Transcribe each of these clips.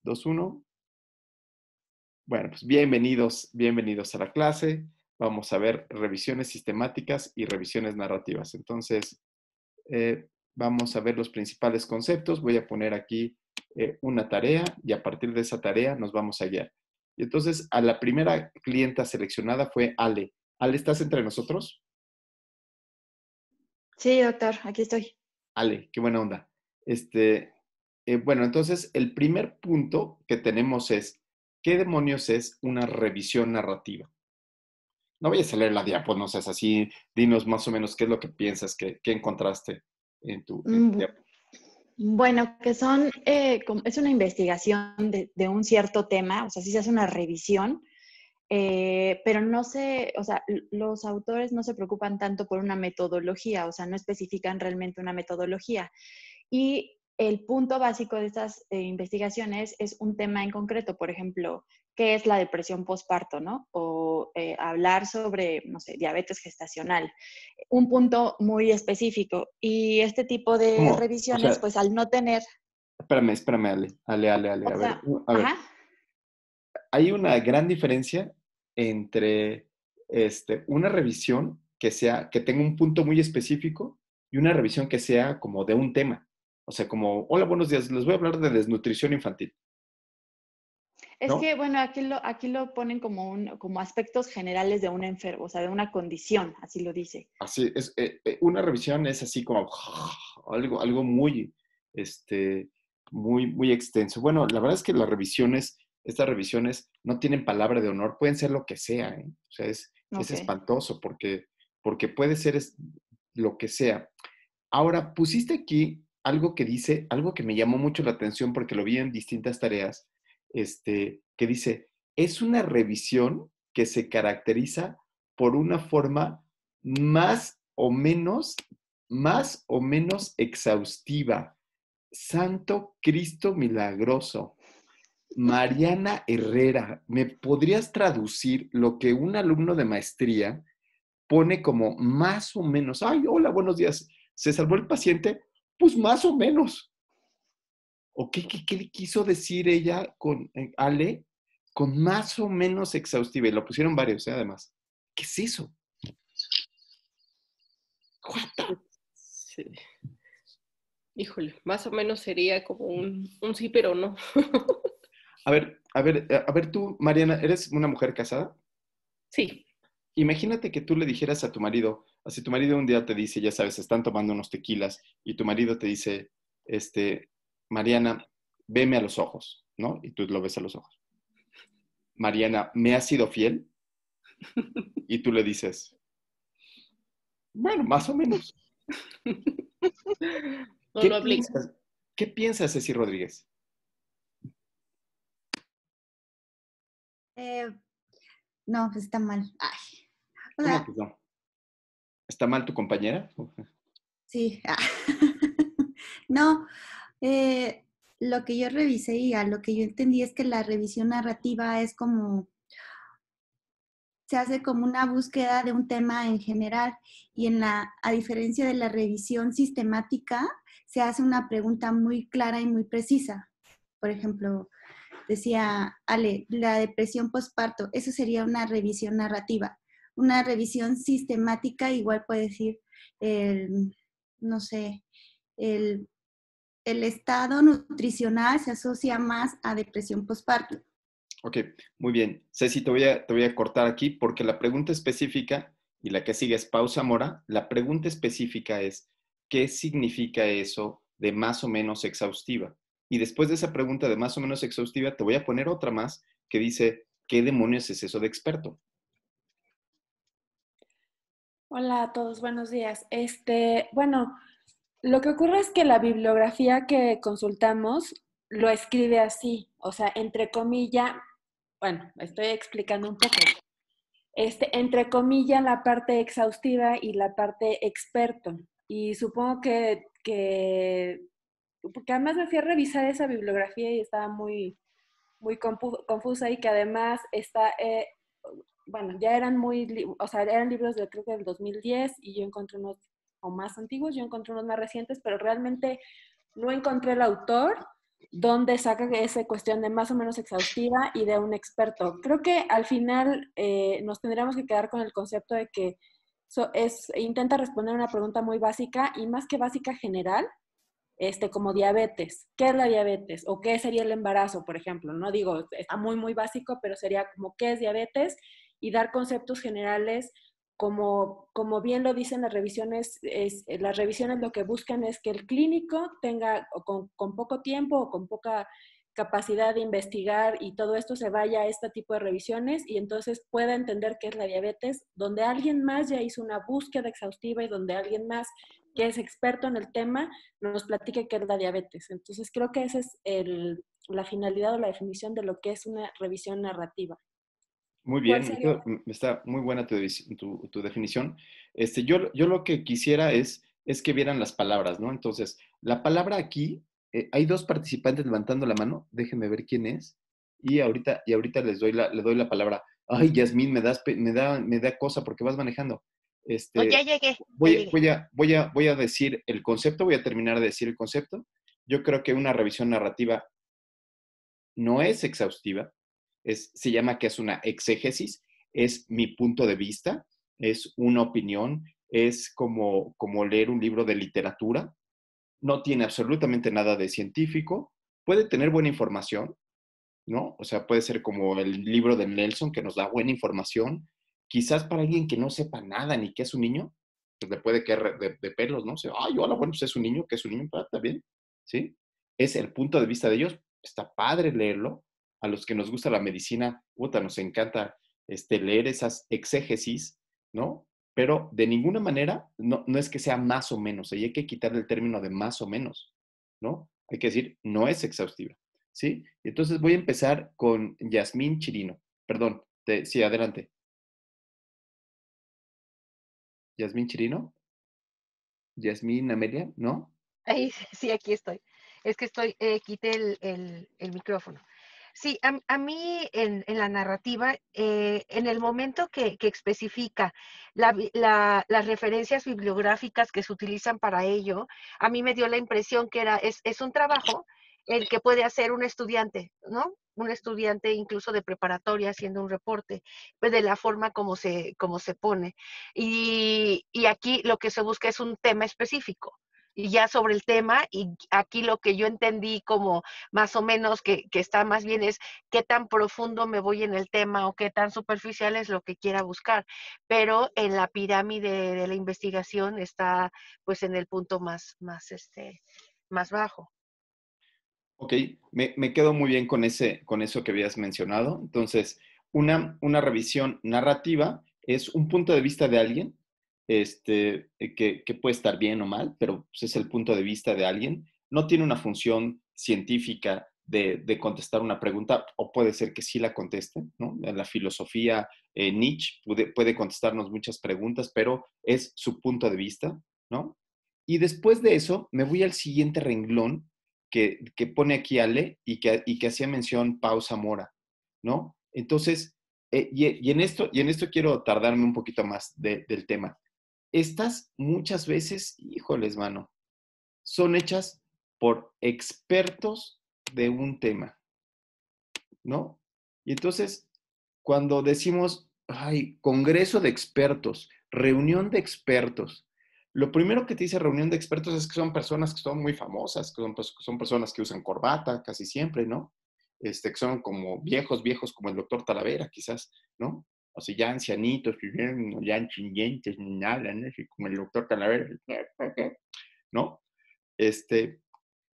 2, 1. Bueno, pues bienvenidos a la clase. Vamos a ver revisiones sistemáticas y revisiones narrativas. Entonces, vamos a ver los principales conceptos. Voy a poner aquí una tarea y a partir de esa tarea nos vamos a guiar. Y entonces, a la primera clienta seleccionada fue Ale. Ale, ¿estás entre nosotros? Sí, doctor, aquí estoy. Ale, qué buena onda. Bueno, entonces el primer punto que tenemos es, ¿qué demonios es una revisión narrativa? No vayas a leer la diapo, no seas así, dinos más o menos qué es lo que piensas, qué encontraste en tu Mm, diapo. Bueno, que es una investigación de un cierto tema, o sea, sí se hace una revisión, pero no se, o sea, los autores no se preocupan tanto por una metodología, o sea, no especifican realmente una metodología. Y el punto básico de estas investigaciones es un tema en concreto, por ejemplo, ¿qué es la depresión postparto, no? O hablar sobre, no sé, diabetes gestacional, un punto muy específico. Y este tipo de ¿Cómo? O revisiones, sea, pues al no tener, espérame, Ale. o sea, A ver, ajá, hay una gran diferencia entre una revisión que tenga un punto muy específico y una revisión que sea como de un tema. O sea, como, hola, buenos días, les voy a hablar de desnutrición infantil, es ¿no? que, bueno, aquí lo ponen como aspectos generales de una enfermedad, o sea, de una condición, así lo dice. Así es, una revisión es así como algo muy, muy extenso. Bueno, la verdad es que estas revisiones no tienen palabra de honor, pueden ser lo que sea, ¿eh? O sea, es Ok. espantoso porque puede ser lo que sea. Ahora, pusiste aquí algo que dice, algo que me llamó mucho la atención porque lo vi en distintas tareas, que dice, es una revisión que se caracteriza por una forma más o menos, más o menos exhaustiva. Santo Cristo milagroso. Mariana Herrera, ¿me podrías traducir lo que un alumno de maestría pone como más o menos? Ay, hola, buenos días. ¿Se salvó el paciente? Pues más o menos. ¿O qué le quiso decir ella con Ale? Con más o menos exhaustiva. Y lo pusieron varios, además. ¿Qué es eso? What the- Sí. Híjole, más o menos sería como un sí, pero no. A ver, tú, Mariana, ¿eres una mujer casada? Sí. Imagínate que tú le dijeras a tu marido, si tu marido un día te dice, ya sabes, están tomando unos tequilas, y tu marido te dice, Mariana, veme a los ojos, ¿no? Y tú lo ves a los ojos. Mariana, ¿me has sido fiel? Y tú le dices, bueno, más o menos. No ¿Qué lo aplica. piensas? ¿Qué piensas, Ceci Rodríguez? Eh, no, pues está mal. Ay, o ¿Cómo sea, que no? ¿Está mal tu compañera? sí. No, lo que yo revisé y a lo que yo entendí es que la revisión narrativa es como, se hace como una búsqueda de un tema en general y a diferencia de la revisión sistemática, se hace una pregunta muy clara y muy precisa. Por ejemplo, decía Ale, la depresión postparto, eso sería una revisión narrativa. Una revisión sistemática igual puede decir, no sé, el, el estado nutricional se asocia más a depresión postparto. Ok, muy bien. Ceci, te voy a cortar aquí porque la pregunta específica y la que sigue es pausa, Mora. La pregunta específica es, ¿qué significa eso de más o menos exhaustiva? Y después de esa pregunta de más o menos exhaustiva, te voy a poner otra más que dice, ¿qué demonios es eso de experto? Hola a todos, buenos días. Bueno, lo que ocurre es que la bibliografía que consultamos lo escribe así, o sea, entre comillas, bueno, estoy explicando un poco. Entre comillas, la parte exhaustiva y la parte experto. Y supongo porque además me fui a revisar esa bibliografía y estaba muy confusa y que además bueno, ya eran o sea, eran libros de creo que del 2010 y yo encontré unos o más antiguos, yo encontré unos más recientes, pero realmente no encontré el autor dónde saca esa cuestión de más o menos exhaustiva y de un experto. Creo que al final nos tendríamos que quedar con el concepto de que intenta responder una pregunta muy básica y más que básica general, como diabetes. ¿Qué es la diabetes? ¿O qué sería el embarazo, por ejemplo? No digo, está muy, muy básico, pero sería como ¿qué es diabetes? Y dar conceptos generales, como bien lo dicen las revisiones lo que buscan es que el clínico tenga, con poco tiempo o con poca capacidad de investigar y todo esto se vaya a este tipo de revisiones y entonces pueda entender qué es la diabetes, donde alguien más ya hizo una búsqueda exhaustiva y donde alguien más que es experto en el tema nos platique qué es la diabetes. Entonces creo que esa es la finalidad o la definición de lo que es una revisión narrativa. Muy ¿Cuál bien, sería? está muy buena tu definición. Yo lo que quisiera es que vieran las palabras, ¿no? Entonces, la palabra aquí, hay dos participantes levantando la mano, déjenme ver quién es, y ahorita le doy la palabra. Ay, Yasmín, me da cosa porque vas manejando. No, ya Este, llegué, ya llegué. voy a decir el concepto, voy a terminar de decir el concepto. Yo creo que una revisión narrativa no es exhaustiva, se llama que es una exégesis, es mi punto de vista, es una opinión, es como leer un libro de literatura, no tiene absolutamente nada de científico, puede tener buena información, ¿no? O sea, puede ser como el libro de Nelson que nos da buena información, quizás para alguien que no sepa nada ni que es un niño, pues le puede caer de pelos, ¿no? O sea, ay, hola, bueno, pues es un niño, que es un niño, está bien, ¿sí? Es el punto de vista de ellos, está padre leerlo. A los que nos gusta la medicina, puta, nos encanta leer esas exégesis, ¿no? Pero de ninguna manera, no es que sea más o menos, ahí hay que quitarle el término de más o menos, ¿no? Hay que decir, no es exhaustiva, ¿sí? Entonces voy a empezar con Yasmín Chirino. Perdón, sí, adelante. Yasmín Chirino, Yasmín Amelia, ¿no? Ahí, sí, aquí estoy. Es que quité el micrófono. Sí, a mí en la narrativa, en el momento que especifica las referencias bibliográficas que se utilizan para ello, a mí me dio la impresión que es un trabajo el que puede hacer un estudiante, ¿no? Un estudiante incluso de preparatoria haciendo un reporte, pues de la forma como se pone. Y aquí lo que se busca es un tema específico. Y ya sobre el tema, y aquí lo que yo entendí como más o menos que está más bien es qué tan profundo me voy en el tema o qué tan superficial es lo que quiera buscar. Pero en la pirámide de la investigación está pues en el punto más bajo. Ok, me quedo muy bien con eso que habías mencionado. Entonces, una revisión narrativa es un punto de vista de alguien, que puede estar bien o mal, pero pues, es el punto de vista de alguien. No tiene una función científica de contestar una pregunta, o puede ser que sí la conteste, ¿no? En la filosofía, Nietzsche puede contestarnos muchas preguntas, pero es su punto de vista, ¿no? Y después de eso, me voy al siguiente renglón que pone aquí Ale y que hacía mención Pau Zamora, ¿no? Entonces, y en esto quiero tardarme un poquito más del tema. Estas muchas veces, híjoles, mano, son hechas por expertos de un tema, ¿no? Y entonces, cuando decimos, ay, congreso de expertos, reunión de expertos, lo primero que te dice reunión de expertos es que son personas que son muy famosas, que son personas que usan corbata casi siempre, ¿no? Que son como viejos como el doctor Talavera, quizás, ¿no? O sea, ya ancianitos, ya enchingentes, ni nada, ¿no? Así como el doctor Talavera, ¿no?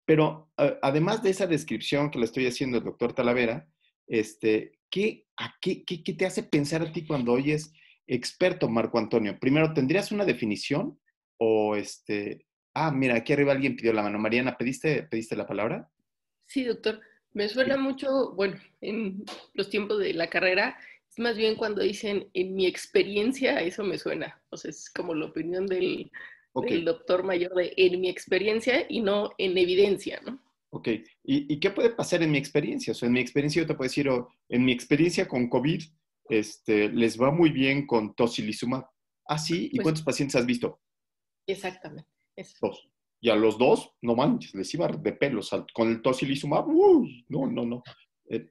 Pero además de esa descripción que le estoy haciendo al doctor Talavera, ¿qué te hace pensar a ti cuando oyes experto, Marco Antonio? Primero, ¿tendrías una definición? O mira, aquí arriba alguien pidió la mano. Mariana, ¿pediste la palabra? Sí, doctor. Me suena mucho, bueno, en los tiempos de la carrera, es más bien cuando dicen en mi experiencia, eso me suena. O sea, es como la opinión Ok, del doctor mayor de en mi experiencia y no en evidencia, ¿no? ok. ¿Y qué puede pasar en mi experiencia? O sea, en mi experiencia yo te puedo decir, en mi experiencia con COVID, les va muy bien con tocilizumab. Ah, sí, ¿y Pues cuántos pacientes has visto? exactamente, eso. Dos. Y a los dos, no manches, les iba de pelos. Con el tocilizumab, uy, no, no, no. Eh,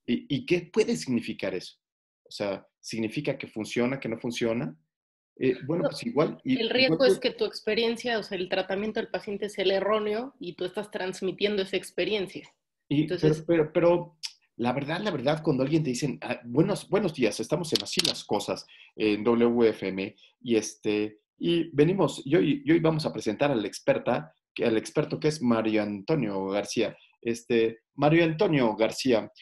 ¿Y qué puede significar eso? O sea, ¿significa que funciona, que no funciona? Bueno, No, pues igual, el igual riesgo es que... que tu experiencia, o sea, el tratamiento del paciente es el erróneo y tú estás transmitiendo esa experiencia. Entonces, Pero la verdad, cuando alguien te dicen, buenos días, estamos en Así las Cosas, en WFM, y venimos, y hoy vamos a presentar a la experta, al experto que es Mario Antonio García. Mario Antonio García,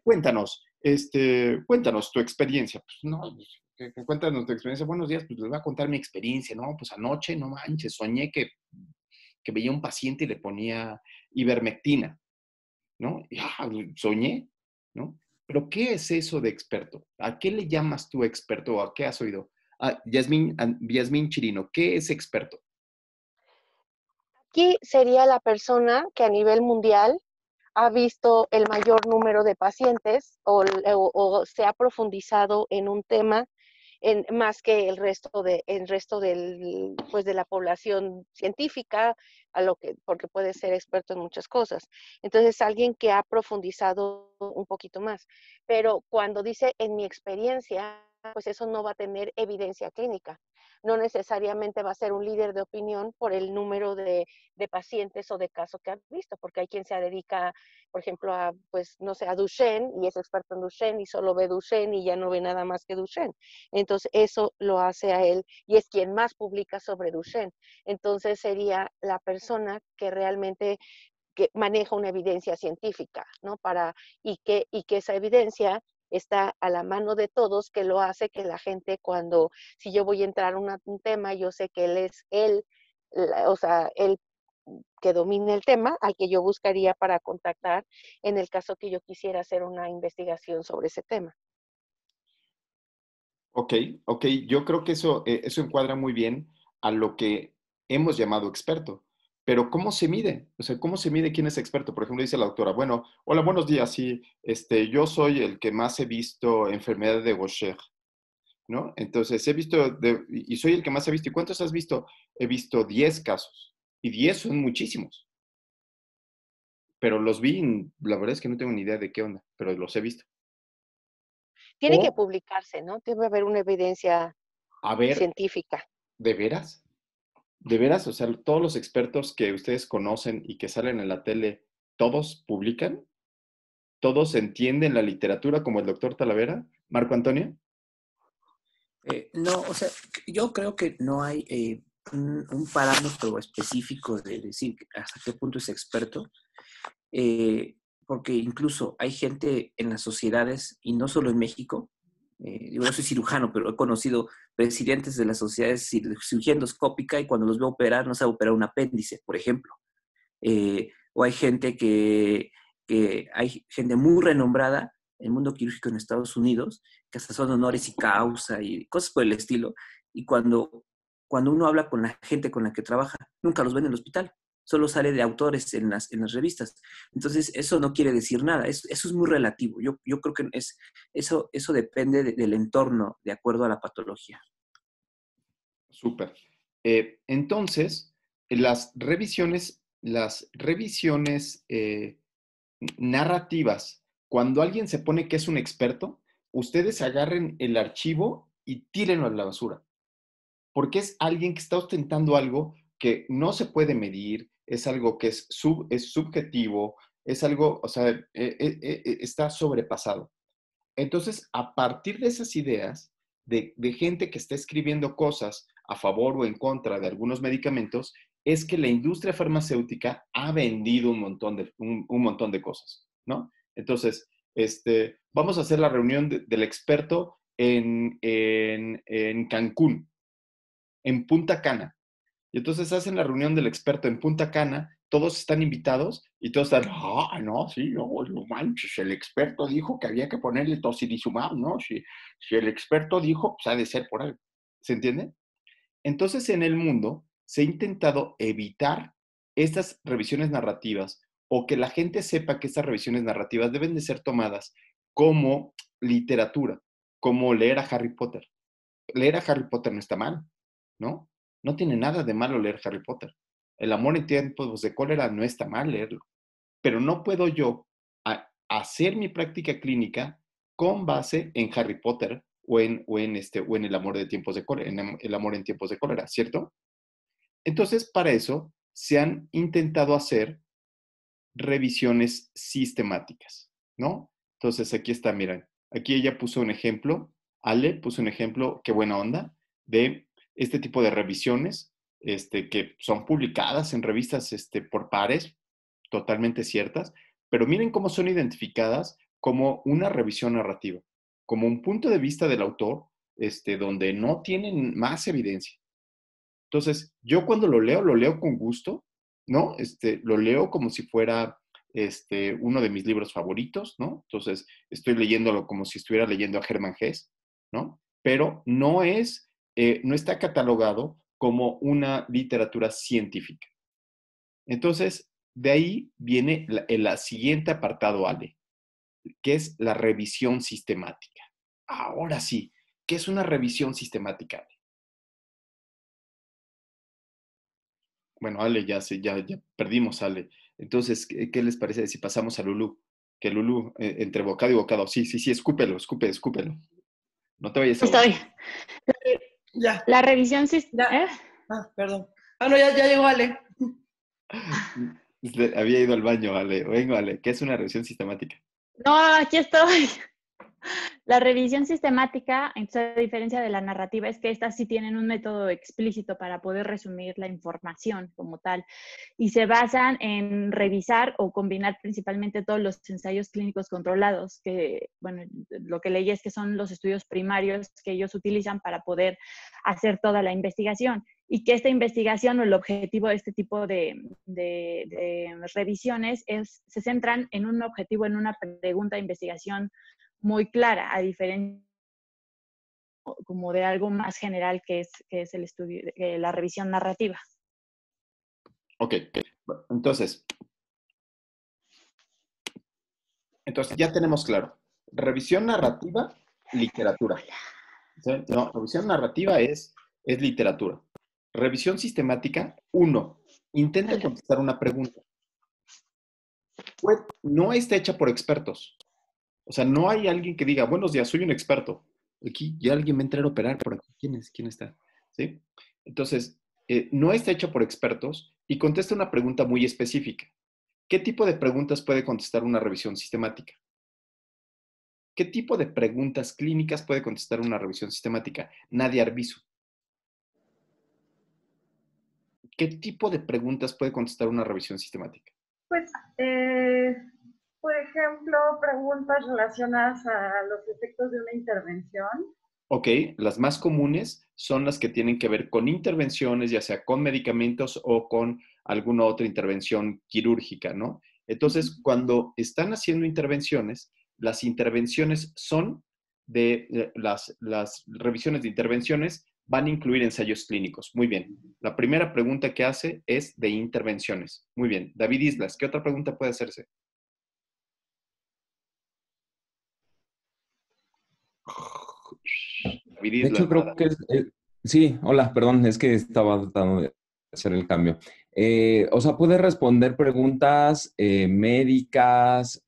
cuéntanos tu experiencia. Pues no, pues, cuéntanos tu experiencia. Buenos días, pues les voy a contar mi experiencia, ¿no? Pues anoche, no manches, soñé que veía un paciente y le ponía ivermectina, ¿no? Y, soñé, ¿no? Pero ¿qué es eso de experto? ¿A qué le llamas tú experto o a qué has oído? Yasmín Chirino, ¿qué es experto? Aquí sería la persona que a nivel mundial ha visto el mayor número de pacientes o se ha profundizado en un tema más que el resto pues de la población científica, porque puede ser experto en muchas cosas. Entonces, alguien que ha profundizado un poquito más. Pero cuando dice en mi experiencia, pues eso no va a tener evidencia clínica. No necesariamente va a ser un líder de opinión por el número de pacientes o de casos que ha visto, porque hay quien se dedica, por ejemplo, pues, no sé, a Duchenne y es experto en Duchenne y solo ve Duchenne y ya no ve nada más que Duchenne. Entonces, eso lo hace a él y es quien más publica sobre Duchenne. Entonces, sería la persona que realmente que maneja una evidencia científica, ¿no? Y que esa evidencia está a la mano de todos, que lo hace que la gente si yo voy a entrar a un tema, yo sé que él es o sea, él que domine el tema al que yo buscaría para contactar en el caso que yo quisiera hacer una investigación sobre ese tema. Ok, ok, yo creo que eso encuadra muy bien a lo que hemos llamado experto. Pero ¿cómo se mide? O sea, ¿cómo se mide quién es experto? Por ejemplo, dice la doctora, bueno, hola, buenos días, sí, yo soy el que más he visto enfermedad de Gaucher, ¿no? Entonces, y soy el que más he visto. ¿Y cuántos has visto? He visto 10 casos. Y 10 son muchísimos. Pero los vi, la verdad es que no tengo ni idea de qué onda, pero los he visto. Tiene que O, publicarse, ¿no? Debe haber una evidencia a ver, científica. ¿de veras? ¿De veras? O sea, todos los expertos que ustedes conocen y que salen en la tele, ¿todos publican? ¿Todos entienden la literatura como el doctor Talavera? ¿Marco Antonio? No, o sea, yo creo que no hay un parámetro específico de decir hasta qué punto es experto, porque incluso hay gente en las sociedades, y no solo en México, yo no soy cirujano, pero he conocido presidentes de las sociedades de cirugía endoscópica y cuando los veo operar no sabe operar un apéndice, por ejemplo. O hay gente muy renombrada en el mundo quirúrgico en Estados Unidos, que hasta son honores y causa y cosas por el estilo. Y cuando uno habla con la gente con la que trabaja, nunca los ven en el hospital, solo sale de autores en las revistas. Entonces, eso no quiere decir nada, eso es muy relativo. Yo creo que eso depende del entorno, de acuerdo a la patología. Súper. Entonces, las revisiones narrativas, cuando alguien se pone que es un experto, ustedes agarren el archivo y tírenlo a la basura, porque es alguien que está ostentando algo que no se puede medir, es algo que es subjetivo, es algo, o sea, está sobrepasado. Entonces, a partir de esas ideas de gente que está escribiendo cosas a favor o en contra de algunos medicamentos, es que la industria farmacéutica ha vendido un montón de cosas, ¿no? Entonces, vamos a hacer la reunión del experto en Cancún, en Punta Cana. Y entonces hacen la reunión del experto en Punta Cana, todos están invitados y todos están, no, sí, no manches, el experto dijo que había que ponerle tocilizumab, ¿no? Si el experto dijo, pues ha de ser por algo. ¿Se entiende? Entonces, en el mundo se ha intentado evitar estas revisiones narrativas o que la gente sepa que estas revisiones narrativas deben de ser tomadas como literatura, como leer a Harry Potter. Leer a Harry Potter no está mal, ¿no? No tiene nada de malo leer Harry Potter. El amor en tiempos de cólera no está mal leerlo, pero no puedo yo hacer mi práctica clínica con base en Harry Potter o en el amor de tiempos de cólera, en el amor en tiempos de cólera, ¿cierto? Entonces, para eso se han intentado hacer revisiones sistemáticas, ¿no? Entonces, aquí está, miren, aquí ella puso un ejemplo, Ale puso un ejemplo, qué buena onda, de este tipo de revisiones, que son publicadas en revistas por pares, totalmente ciertas, pero miren cómo son identificadas como una revisión narrativa, como un punto de vista del autor, donde no tienen más evidencia. Entonces, yo cuando lo leo con gusto, ¿no? Lo leo como si fuera uno de mis libros favoritos, ¿no? Entonces, estoy leyéndolo como si estuviera leyendo a Hermann Hesse, ¿no? Pero no está catalogado como una literatura científica. Entonces, de ahí viene el siguiente apartado, Ale, que es la revisión sistemática. Ahora sí, ¿qué es una revisión sistemática, Ale? Bueno, Ale, ya perdimos a Ale. Entonces, ¿qué les parece si pasamos a Lulú? Que Lulú, entre bocado y bocado, sí, escúpelo. No te vayas a ahogar. Estoy. Ya. La revisión Ya. Perdón. No, ya llegó Ale. Había ido al baño, Ale. Vengo, Ale. ¿Qué es una revisión sistemática? No, aquí estoy. La revisión sistemática, entonces, a diferencia de la narrativa, es que estas sí tienen un método explícito para poder resumir la información como tal y se basan en revisar o combinar principalmente todos los ensayos clínicos controlados, que, bueno, lo que leí es que son los estudios primarios que ellos utilizan para poder hacer toda la investigación y que esta investigación o el objetivo de este tipo de revisiones se centran en un objetivo, en una pregunta de investigación muy clara, a diferencia como de algo más general que es el estudio, la revisión narrativa. Ok, entonces ya tenemos claro. Revisión narrativa, literatura. ¿Sí? No, revisión narrativa es literatura. Revisión sistemática, intenta contestar una pregunta. Pues no está hecha por expertos. O sea, no hay alguien que diga, buenos días, soy un experto. Aquí ya alguien va a entrar a operar por aquí. ¿Quién está? ¿Sí? Entonces, no está hecha por expertos y contesta una pregunta muy específica. ¿Qué tipo de preguntas puede contestar una revisión sistemática? ¿Qué tipo de preguntas clínicas puede contestar una revisión sistemática? Nadia Arbizu. ¿Qué tipo de preguntas puede contestar una revisión sistemática? Pues, por ejemplo, preguntas relacionadas a los efectos de una intervención. Ok, las más comunes son las que tienen que ver con intervenciones, ya sea con medicamentos o con alguna otra intervención quirúrgica, ¿no? Entonces, cuando están haciendo intervenciones, las intervenciones son las revisiones de intervenciones van a incluir ensayos clínicos. Muy bien. La primera pregunta que hace es de intervenciones. Muy bien. David Islas, ¿qué otra pregunta puede hacerse? De hecho, creo que sí, hola, perdón, es que estaba tratando de hacer el cambio. O sea, puede responder preguntas médicas,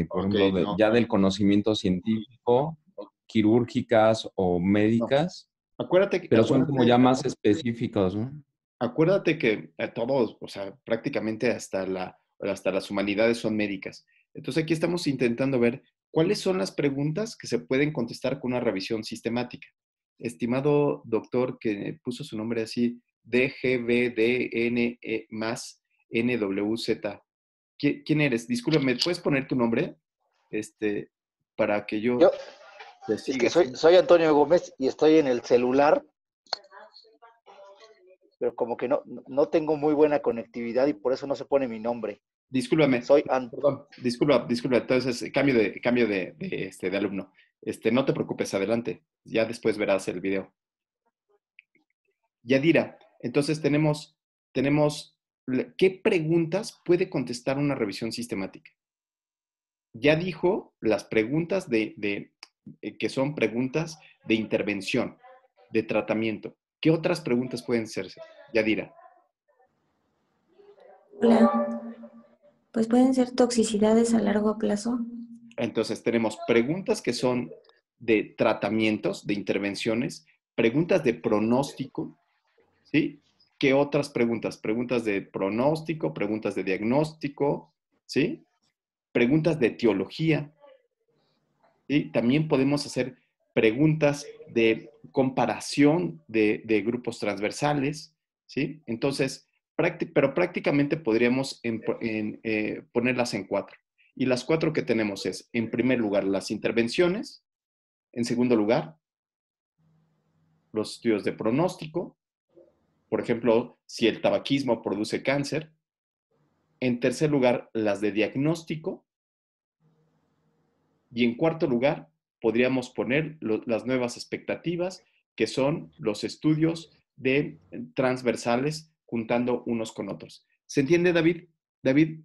por ejemplo, ya del conocimiento científico, quirúrgicas o médicas, pero son como ya más específicos, ¿no? Acuérdate que todos, o sea, prácticamente hasta las humanidades son médicas. Entonces aquí estamos intentando ver cuáles son las preguntas que se pueden contestar con una revisión sistemática. Estimado doctor que puso su nombre así, DGBDN más NWZ. ¿Quién eres? Discúlpame, ¿puedes poner tu nombre? Para que yo te siga. Es que soy Antonio Gómez y estoy en el celular, pero como que no tengo muy buena conectividad y por eso no se pone mi nombre. Discúlpame. Perdón, disculpa. Entonces, cambio de alumno. No te preocupes, adelante. Ya después verás el video. Yadira, entonces tenemos ¿qué preguntas puede contestar una revisión sistemática? Ya dijo las preguntas que son preguntas de intervención, de tratamiento. ¿Qué otras preguntas pueden hacerse? Yadira. Hola. Pues pueden ser toxicidades a largo plazo. Entonces, tenemos preguntas que son de tratamientos, de intervenciones, preguntas de pronóstico, ¿sí? ¿Qué otras preguntas? Preguntas de pronóstico, preguntas de diagnóstico, ¿sí? Preguntas de etiología, ¿sí? También podemos hacer preguntas de comparación de grupos transversales, ¿sí? Entonces, pero prácticamente podríamos ponerlas en 4. Y las 4 que tenemos es, en primer lugar, las intervenciones, en segundo lugar, los estudios de pronóstico, por ejemplo, si el tabaquismo produce cáncer, en tercer lugar, las de diagnóstico, y en cuarto lugar, podríamos poner las nuevas expectativas, que son los estudios de transversales juntando unos con otros. ¿Se entiende, David? David,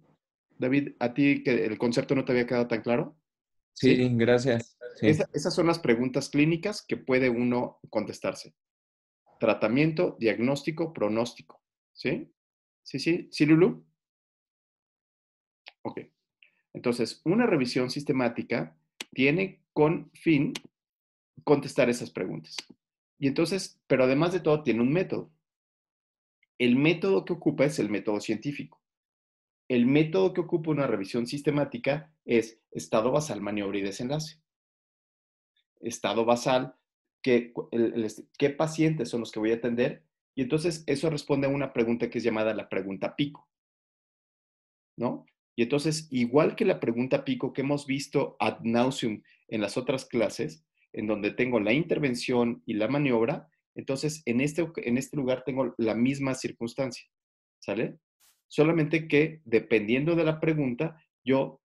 ¿a ti que el concepto no te había quedado tan claro? Sí, gracias. Sí. Esas son las preguntas clínicas que puede uno contestarse. Tratamiento, diagnóstico, pronóstico. ¿Sí? ¿Sí, Lulu? Ok. Entonces, una revisión sistemática tiene con fin contestar esas preguntas. Y entonces, pero además de todo, tiene un método. El método que ocupa es el método científico. El método que ocupa una revisión sistemática es estado basal, maniobra y desenlace. Estado basal, ¿qué pacientes son los que voy a atender? Y entonces eso responde a una pregunta que es llamada la pregunta pico, ¿no? Y entonces, igual que la pregunta pico que hemos visto ad nauseum en las otras clases, en donde tengo la intervención y la maniobra, entonces en este lugar tengo la misma circunstancia, ¿sale? Solamente que dependiendo de la pregunta, yo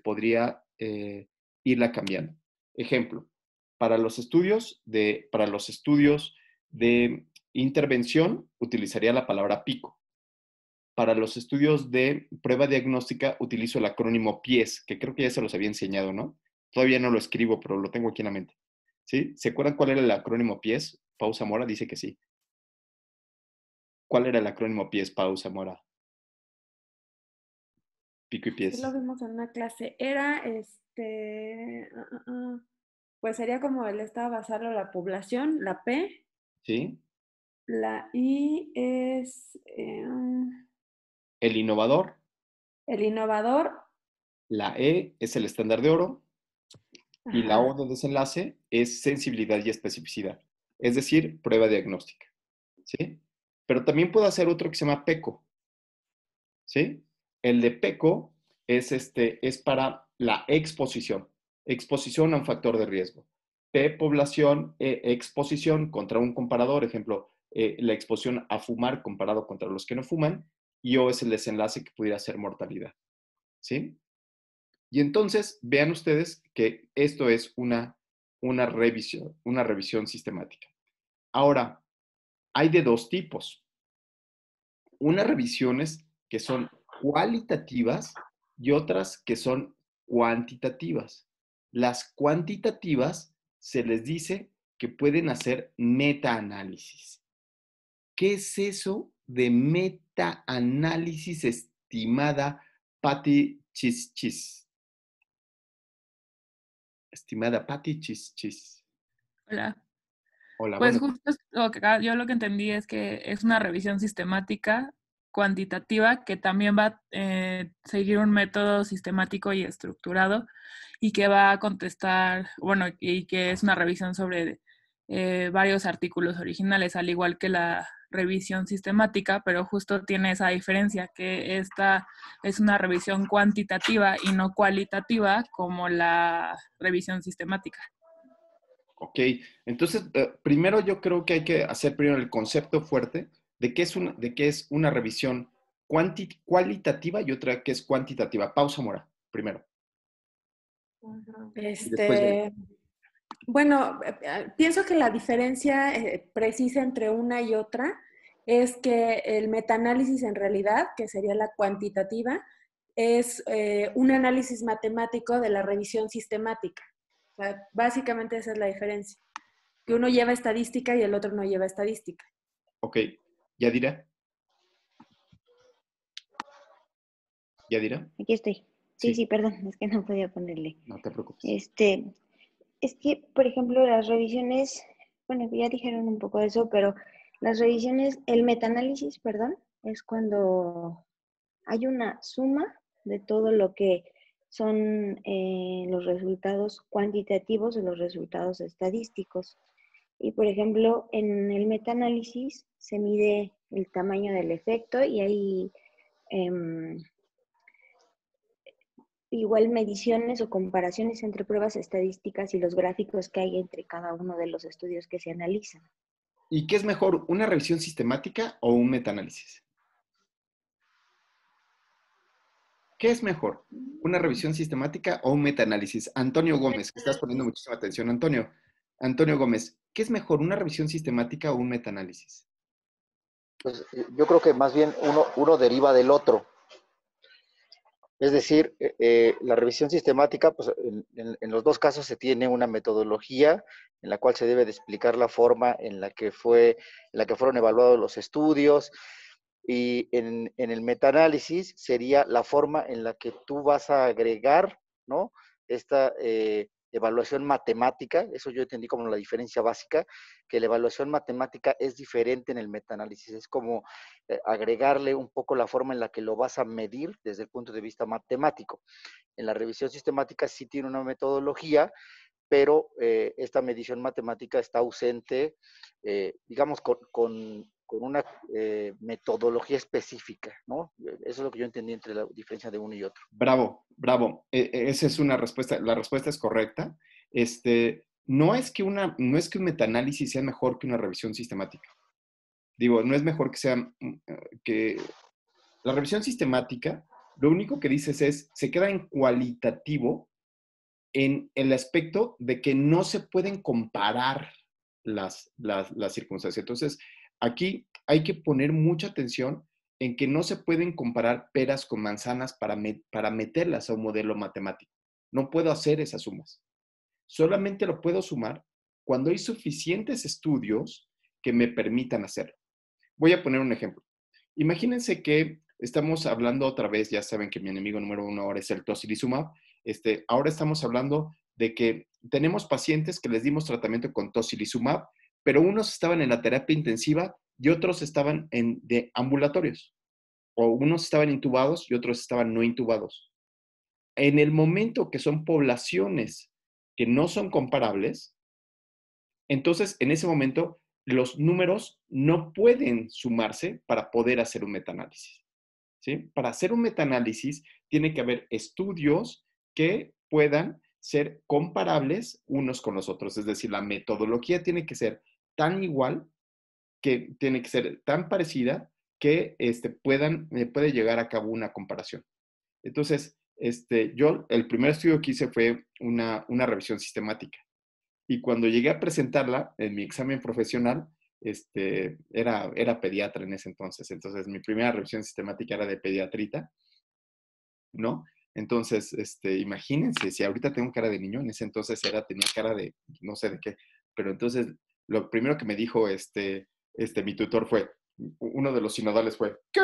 podría irla cambiando. Ejemplo, para los estudios de intervención utilizaría la palabra pico. Para los estudios de prueba diagnóstica utilizo el acrónimo PIES, que creo que ya se los había enseñado, ¿no? Todavía no lo escribo, pero lo tengo aquí en la mente. ¿Sí? ¿Se acuerdan cuál era el acrónimo PIES? Pau Zamora dice que sí. ¿Cuál era el acrónimo PIES, Pau Zamora? Pico y Sí pies. lo vimos en una clase. Era, pues sería como el estado basal o la población, la P. ¿Sí? La I es El innovador. el innovador. La E es el estándar de oro. Ajá. Y la O de desenlace es sensibilidad y especificidad. Es decir, prueba diagnóstica. ¿Sí? Pero también puedo hacer otro que se llama PECO. ¿Sí? El de PECO es para la exposición. Exposición a un factor de riesgo. P, población, exposición contra un comparador. Ejemplo, la exposición a fumar comparado contra los que no fuman. Y O es el desenlace que pudiera ser mortalidad. ¿Sí? Y entonces, vean ustedes que esto es una revisión sistemática. Ahora, hay de dos tipos. Unas revisiones que son cualitativas y otras que son cuantitativas. Las cuantitativas se les dice que pueden hacer metaanálisis. ¿Qué es eso de metaanálisis, estimada Patti Chis? Estimada Patti Chis. Hola. Hola, Pues bueno. justo yo lo que entendí es que es una revisión sistemática, cuantitativa, que también va a seguir un método sistemático y estructurado y que va a contestar, bueno, y que es una revisión sobre varios artículos originales, al igual que la revisión sistemática, pero justo tiene esa diferencia, que esta es una revisión cuantitativa y no cualitativa como la revisión sistemática. Ok, entonces, primero yo creo que hay que hacer primero el concepto fuerte de qué es una revisión cualitativa y otra que es cuantitativa. Pausa, Mora, primero. Bueno, pienso que la diferencia precisa entre una y otra es que el metaanálisis en realidad, que sería la cuantitativa, es un análisis matemático de la revisión sistemática. O sea, básicamente esa es la diferencia. Que uno lleva estadística y el otro no lleva estadística. Ok, Yadira. ¿Yadira? Aquí estoy. Sí, Sí, sí, perdón, es que no podía ponerle. no te preocupes. Es que, por ejemplo, las revisiones, bueno, ya dijeron un poco de eso, pero las revisiones, el metaanálisis, perdón, es cuando hay una suma de todo lo que son los resultados cuantitativos o los resultados estadísticos. Y, por ejemplo, en el metaanálisis se mide el tamaño del efecto y hay em, igual mediciones o comparaciones entre pruebas estadísticas y los gráficos que hay entre cada uno de los estudios que se analizan. ¿Y qué es mejor, una revisión sistemática o un metaanálisis? ¿Qué es mejor, una revisión sistemática o un metaanálisis? Antonio Gómez, que estás poniendo muchísima atención. Antonio Gómez, ¿qué es mejor, una revisión sistemática o un metaanálisis? Pues yo creo que más bien uno deriva del otro. Es decir, la revisión sistemática, pues en los dos casos se tiene una metodología en la cual se debe de explicar la forma en la que fueron evaluados los estudios, y en el metaanálisis sería la forma en la que tú vas a agregar, ¿no?, esta evaluación matemática. Eso yo entendí como la diferencia básica, que la evaluación matemática es diferente en el metaanálisis, es como agregarle un poco la forma en la que lo vas a medir desde el punto de vista matemático. En la revisión sistemática sí tiene una metodología, pero esta medición matemática está ausente, digamos, con una metodología específica, ¿no? Eso es lo que yo entendí entre la diferencia de uno y otro. Bravo, bravo. Esa es una respuesta. La respuesta es correcta. No es que un metaanálisis sea mejor que una revisión sistemática. Digo, no es mejor que sea que la revisión sistemática, lo único que dices es, se queda en cualitativo en el aspecto de que no se pueden comparar las circunstancias. Entonces, aquí hay que poner mucha atención en que no se pueden comparar peras con manzanas para meterlas a un modelo matemático. No puedo hacer esas sumas. Solamente lo puedo sumar cuando hay suficientes estudios que me permitan hacerlo. Voy a poner un ejemplo. Imagínense que estamos hablando otra vez, ya saben que mi enemigo número uno ahora es el tocilizumab. Ahora estamos hablando de que tenemos pacientes que les dimos tratamiento con tocilizumab, pero unos estaban en la terapia intensiva y otros estaban de ambulatorios, o unos estaban intubados y otros estaban no intubados. En el momento que son poblaciones que no son comparables, entonces en ese momento los números no pueden sumarse para poder hacer un metaanálisis, ¿sí? Para hacer un metaanálisis tiene que haber estudios que puedan ser comparables unos con los otros. Es decir, la metodología tiene que ser tan igual, que tiene que ser tan parecida que puede llegar a cabo una comparación. Entonces, yo, el primer estudio que hice fue una revisión sistemática. Y cuando llegué a presentarla en mi examen profesional, era pediatra en ese entonces. Entonces, mi primera revisión sistemática era de pediatrita, ¿no? Entonces, imagínense, si ahorita tengo cara de niño, en ese entonces tenía cara de no sé de qué. Pero entonces, lo primero que me dijo mi tutor fue, uno de los sinodales fue, ¿qué?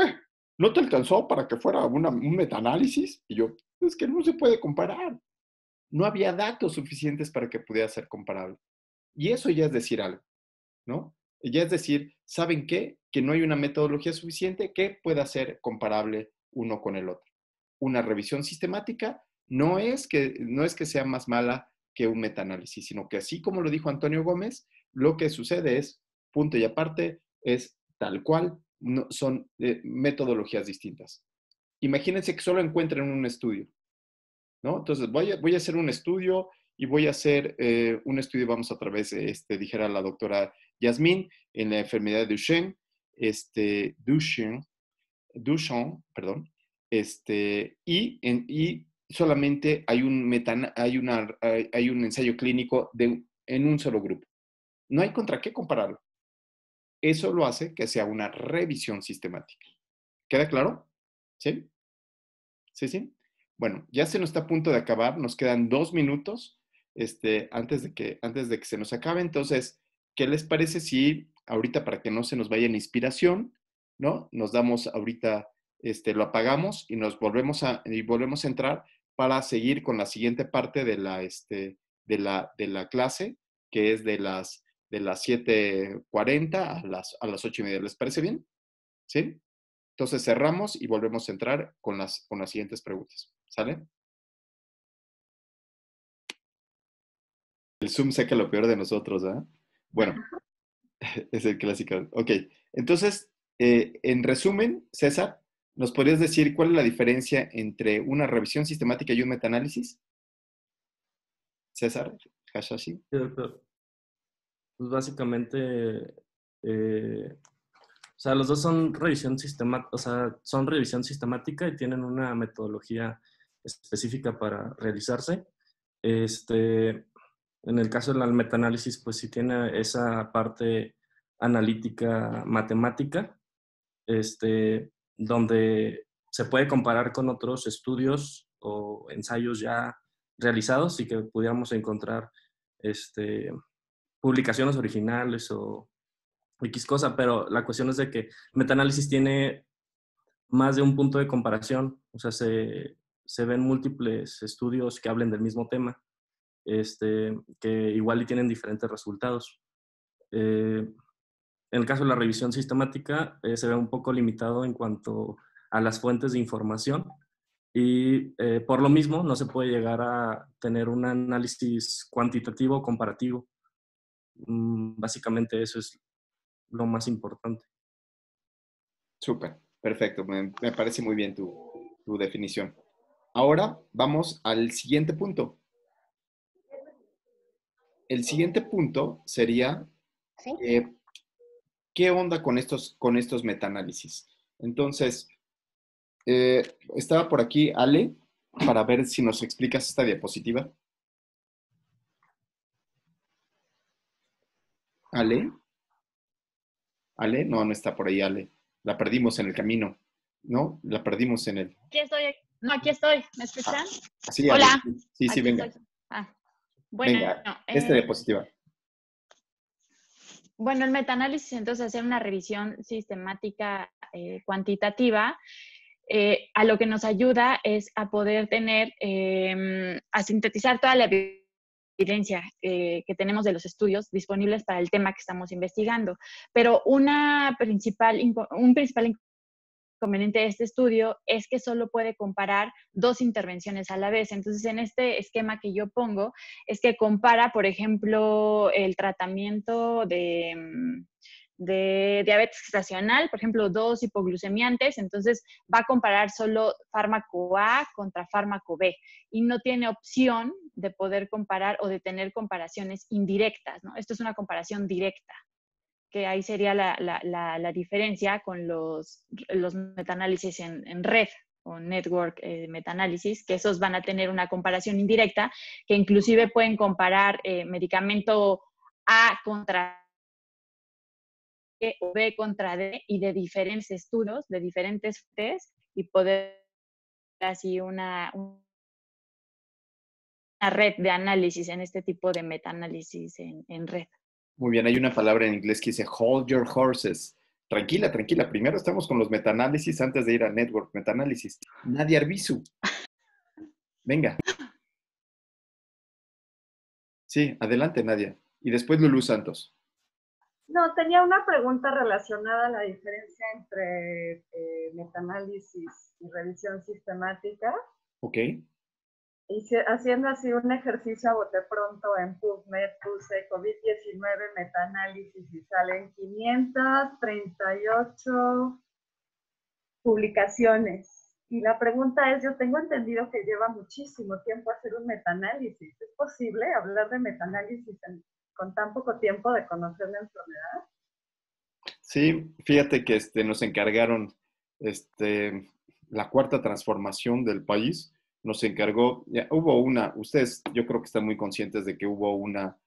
¿No te alcanzó para que fuera un metaanálisis? Y yo, es que no se puede comparar. No había datos suficientes para que pudiera ser comparable. Y eso ya es decir algo, ¿no? Ya es decir, ¿saben qué? Que no hay una metodología suficiente que pueda ser comparable uno con el otro. Una revisión sistemática no es que sea más mala que un metaanálisis, sino que así como lo dijo Antonio Gómez, lo que sucede es, punto y aparte, es tal cual, no, son metodologías distintas. Imagínense que solo encuentren un estudio, ¿no? Entonces, voy a hacer un estudio y voy a hacer un estudio, vamos otra vez, dijera la doctora Yasmín, en la enfermedad de Duchenne, perdón, y solamente hay un ensayo clínico en un solo grupo. No hay contra qué compararlo. Eso lo hace que sea una revisión sistemática. ¿Queda claro? ¿Sí? ¿Sí, sí? Bueno, ya se nos está a punto de acabar, nos quedan 2 minutos antes de que se nos acabe. Entonces, ¿qué les parece si ahorita, para que no se nos vaya en inspiración, ¿no? Nos damos ahorita lo apagamos y volvemos a entrar para seguir con la siguiente parte de la clase, que es de las 7:40 a las 8:30. ¿Les parece bien? ¿Sí? Entonces cerramos y volvemos a entrar con las siguientes preguntas. ¿Sale? El Zoom saca lo peor de nosotros, ¿eh? Bueno, es el clásico. Ok, entonces, en resumen, César, ¿nos podrías decir cuál es la diferencia entre una revisión sistemática y un metaanálisis? César, Hashashi. Sí, doctor. Pues básicamente, o sea, los dos son revisión sistemática, o sea, son revisión sistemática y tienen una metodología específica para realizarse. En el caso del metaanálisis, pues sí tiene esa parte analítica matemática, donde se puede comparar con otros estudios o ensayos ya realizados y que pudiéramos encontrar publicaciones originales o X cosa, pero la cuestión es de que metaanálisis tiene más de un punto de comparación, o sea, se ven múltiples estudios que hablen del mismo tema, que igual y tienen diferentes resultados. En el caso de la revisión sistemática, se ve un poco limitado en cuanto a las fuentes de información y por lo mismo no se puede llegar a tener un análisis cuantitativo o comparativo. Básicamente eso es lo más importante. Súper, perfecto. Me parece muy bien tu definición. Ahora vamos al siguiente punto. El siguiente punto sería, ¿sí? ¿Qué onda con estos metaanálisis? Entonces, estaba por aquí Ale, para ver si nos explicas esta diapositiva. ¿Ale? ¿Ale? No está por ahí Ale. La perdimos en el camino, ¿no? La perdimos en el... Aquí estoy. No, aquí estoy. ¿Me escuchan? Sí, Hola. Ale. Sí, Aquí venga. estoy. Bueno, Venga, esta diapositiva. Bueno, el metaanálisis, entonces, hacer una revisión sistemática cuantitativa, a lo que nos ayuda es a poder tener, a sintetizar toda la evidencia que tenemos de los estudios disponibles para el tema que estamos investigando. Pero un principal inconveniente de este estudio es que solo puede comparar dos intervenciones a la vez. Entonces, en este esquema que yo pongo, es que compara, por ejemplo, el tratamiento de diabetes gestacional, por ejemplo, dos hipoglucemiantes, entonces va a comparar solo fármaco A contra fármaco B y no tiene opción de poder comparar o de tener comparaciones indirectas, ¿no? Esto es una comparación directa, que ahí sería la diferencia con los metaanálisis en red o network metaanálisis, que esos van a tener una comparación indirecta, que inclusive pueden comparar medicamento A contra B o B contra D y de diferentes estudios, de diferentes test, y poder así una red de análisis en este tipo de metaanálisis en red. Muy bien, hay una palabra en inglés que dice hold your horses. Tranquila, tranquila. Primero estamos con los metaanálisis antes de ir a network metaanálisis. Nadia Arbizu. Venga. Sí, adelante, Nadia. Y después Lulú Santos. No, tenía una pregunta relacionada a la diferencia entre metaanálisis y revisión sistemática. Ok. Y haciendo así un ejercicio a bote pronto en PubMed, puse COVID-19 metaanálisis y salen 538 publicaciones. Y la pregunta es, yo tengo entendido que lleva muchísimo tiempo hacer un metaanálisis. ¿Es posible hablar de metaanálisis con tan poco tiempo de conocer la enfermedad? Sí, fíjate que nos encargaron la cuarta transformación del país. Nos encargó, ustedes yo creo que están muy conscientes de que hubo una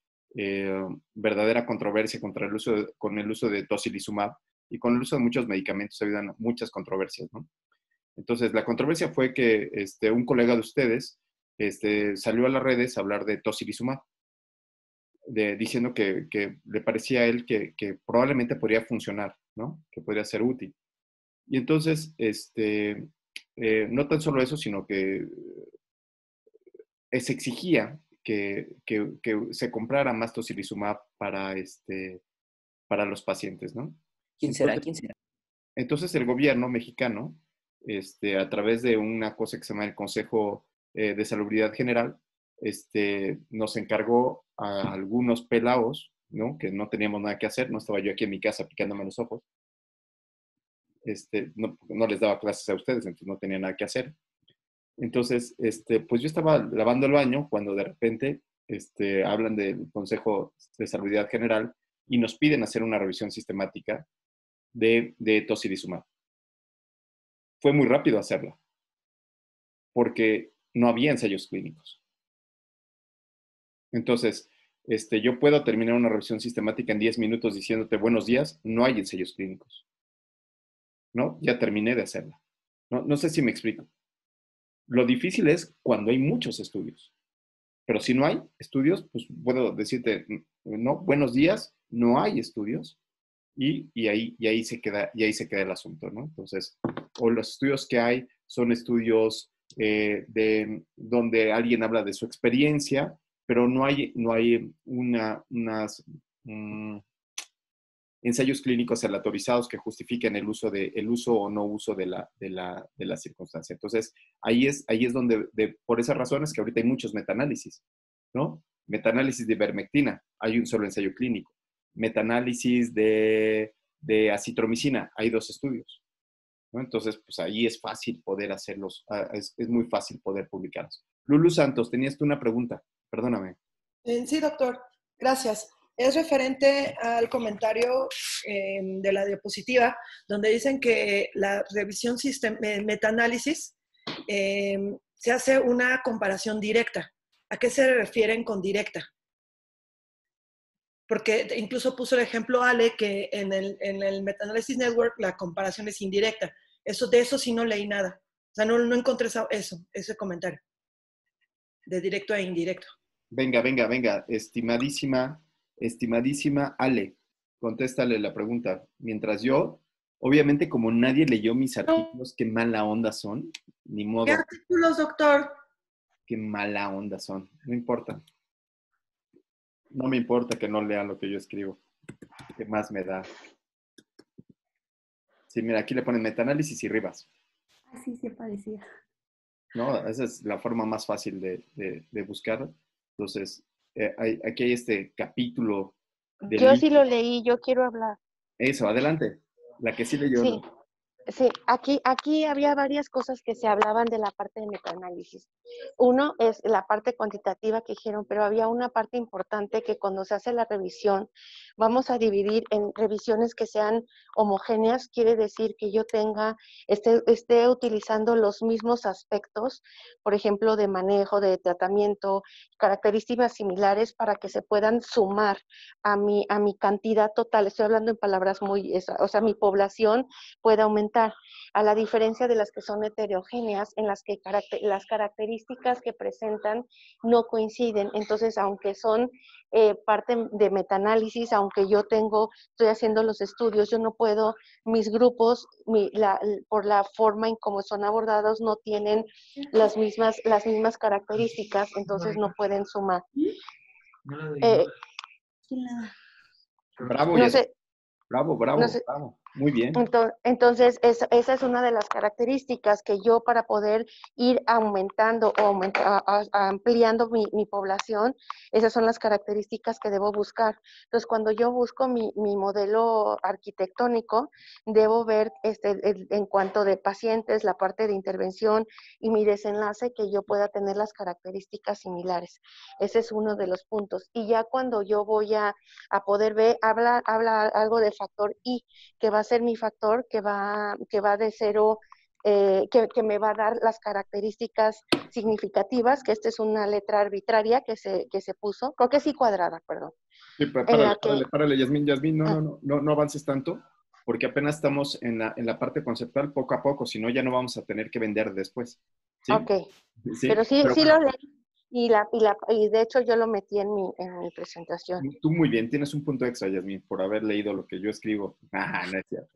verdadera controversia con el uso de tocilizumab y con el uso de muchos medicamentos. Ha habido muchas controversias, ¿no? Entonces, la controversia fue que un colega de ustedes salió a las redes a hablar de tocilizumab, diciendo que le parecía a él que probablemente podría funcionar, ¿no? Que podría ser útil. Y entonces, no tan solo eso, sino que se exigía que se comprara más tocilizumab para los pacientes, ¿no? ¿Quién será? ¿Quién será? Entonces el gobierno mexicano, a través de una cosa que se llama el Consejo de Salubridad General, nos encargó a algunos pelaos, ¿no? Que no teníamos nada que hacer, no estaba yo aquí en mi casa picándome los ojos, no les daba clases a ustedes, entonces no tenía nada que hacer. Entonces, pues yo estaba lavando el baño cuando de repente hablan del Consejo de Salubridad General y nos piden hacer una revisión sistemática de tocilizumab. Fue muy rápido hacerla, porque no había ensayos clínicos. Entonces, yo puedo terminar una revisión sistemática en 10 minutos diciéndote buenos días, no hay ensayos clínicos. ¿No? Ya terminé de hacerla. No sé si me explico. Lo difícil es cuando hay muchos estudios. Pero si no hay estudios, pues puedo decirte, no, buenos días, no hay estudios. Y ahí se queda el asunto, ¿no? Entonces, o los estudios que hay son estudios donde alguien habla de su experiencia, pero no hay unas ensayos clínicos aleatorizados que justifiquen el uso o no uso de la circunstancia. Entonces, ahí es donde, por esas razones que ahorita hay muchos metaanálisis, ¿no? Metaanálisis de ivermectina, hay un solo ensayo clínico. Metaanálisis de acitromicina, hay 2 estudios, ¿no? Entonces, pues ahí es fácil poder hacerlos, es muy fácil poder publicarlos. Lulu Santos, tenías tú una pregunta, perdóname. Sí, doctor, gracias. Es referente al comentario de la diapositiva, donde dicen que la revisión metaanálisis se hace una comparación directa. ¿A qué se refieren con directa? Porque incluso puso el ejemplo Ale que en el Meta-Analysis Network la comparación es indirecta. De eso sí no leí nada. O sea, no encontré ese comentario. De directo e indirecto. Venga. Estimadísima Ale, contéstale la pregunta. Mientras yo, obviamente como nadie leyó mis artículos, qué mala onda son, ni modo. ¿Qué artículos, doctor? Qué mala onda son, no importa. No me importa que no lean lo que yo escribo. ¿Qué más me da? Sí, mira, aquí le ponen metaanálisis y Rivas. Así se parecía. ¿No? Esa es la forma más fácil de buscar. Entonces, aquí hay este capítulo. Yo sí lo leí, yo quiero hablar. Eso, adelante. La que sí leyó. Sí. Sí, aquí había varias cosas que se hablaban de la parte de metaanálisis. Uno es la parte cuantitativa que dijeron, pero había una parte importante que cuando se hace la revisión, vamos a dividir en revisiones que sean homogéneas, quiere decir que yo esté utilizando los mismos aspectos, por ejemplo, de manejo, de tratamiento, características similares para que se puedan sumar a mi cantidad total. Estoy hablando en palabras mi población puede aumentar, a la diferencia de las que son heterogéneas, en las que las características que presentan no coinciden. Entonces, aunque son parte de metaanálisis, aunque yo estoy haciendo los estudios, yo no puedo, mis grupos, por la forma en cómo son abordados, no tienen las mismas características, entonces no pueden sumar. Bravo, no sé, bravo. Muy bien. Entonces, esa es una de las características que yo, para poder ir aumentando o ampliando mi población, esas son las características que debo buscar. Entonces, cuando yo busco mi modelo arquitectónico, debo ver en cuanto de pacientes, la parte de intervención y mi desenlace, que yo pueda tener las características similares. Ese es uno de los puntos. Y ya cuando yo voy a poder ver, habla algo de factor I, que va a ser mi factor que va de 0, que me va a dar las características significativas, que esta es una letra arbitraria que se puso, creo que sí cuadrada, perdón. Sí, párale, Yasmín, no avances tanto, porque apenas estamos en la parte conceptual, poco a poco, si no ya no vamos a tener que vender después. ¿Sí? Ok, ¿sí? Pero sí lo leí. Y de hecho yo lo metí en mi presentación. Tú muy bien, tienes un punto extra, Yasmín, por haber leído lo que yo escribo. No es cierto.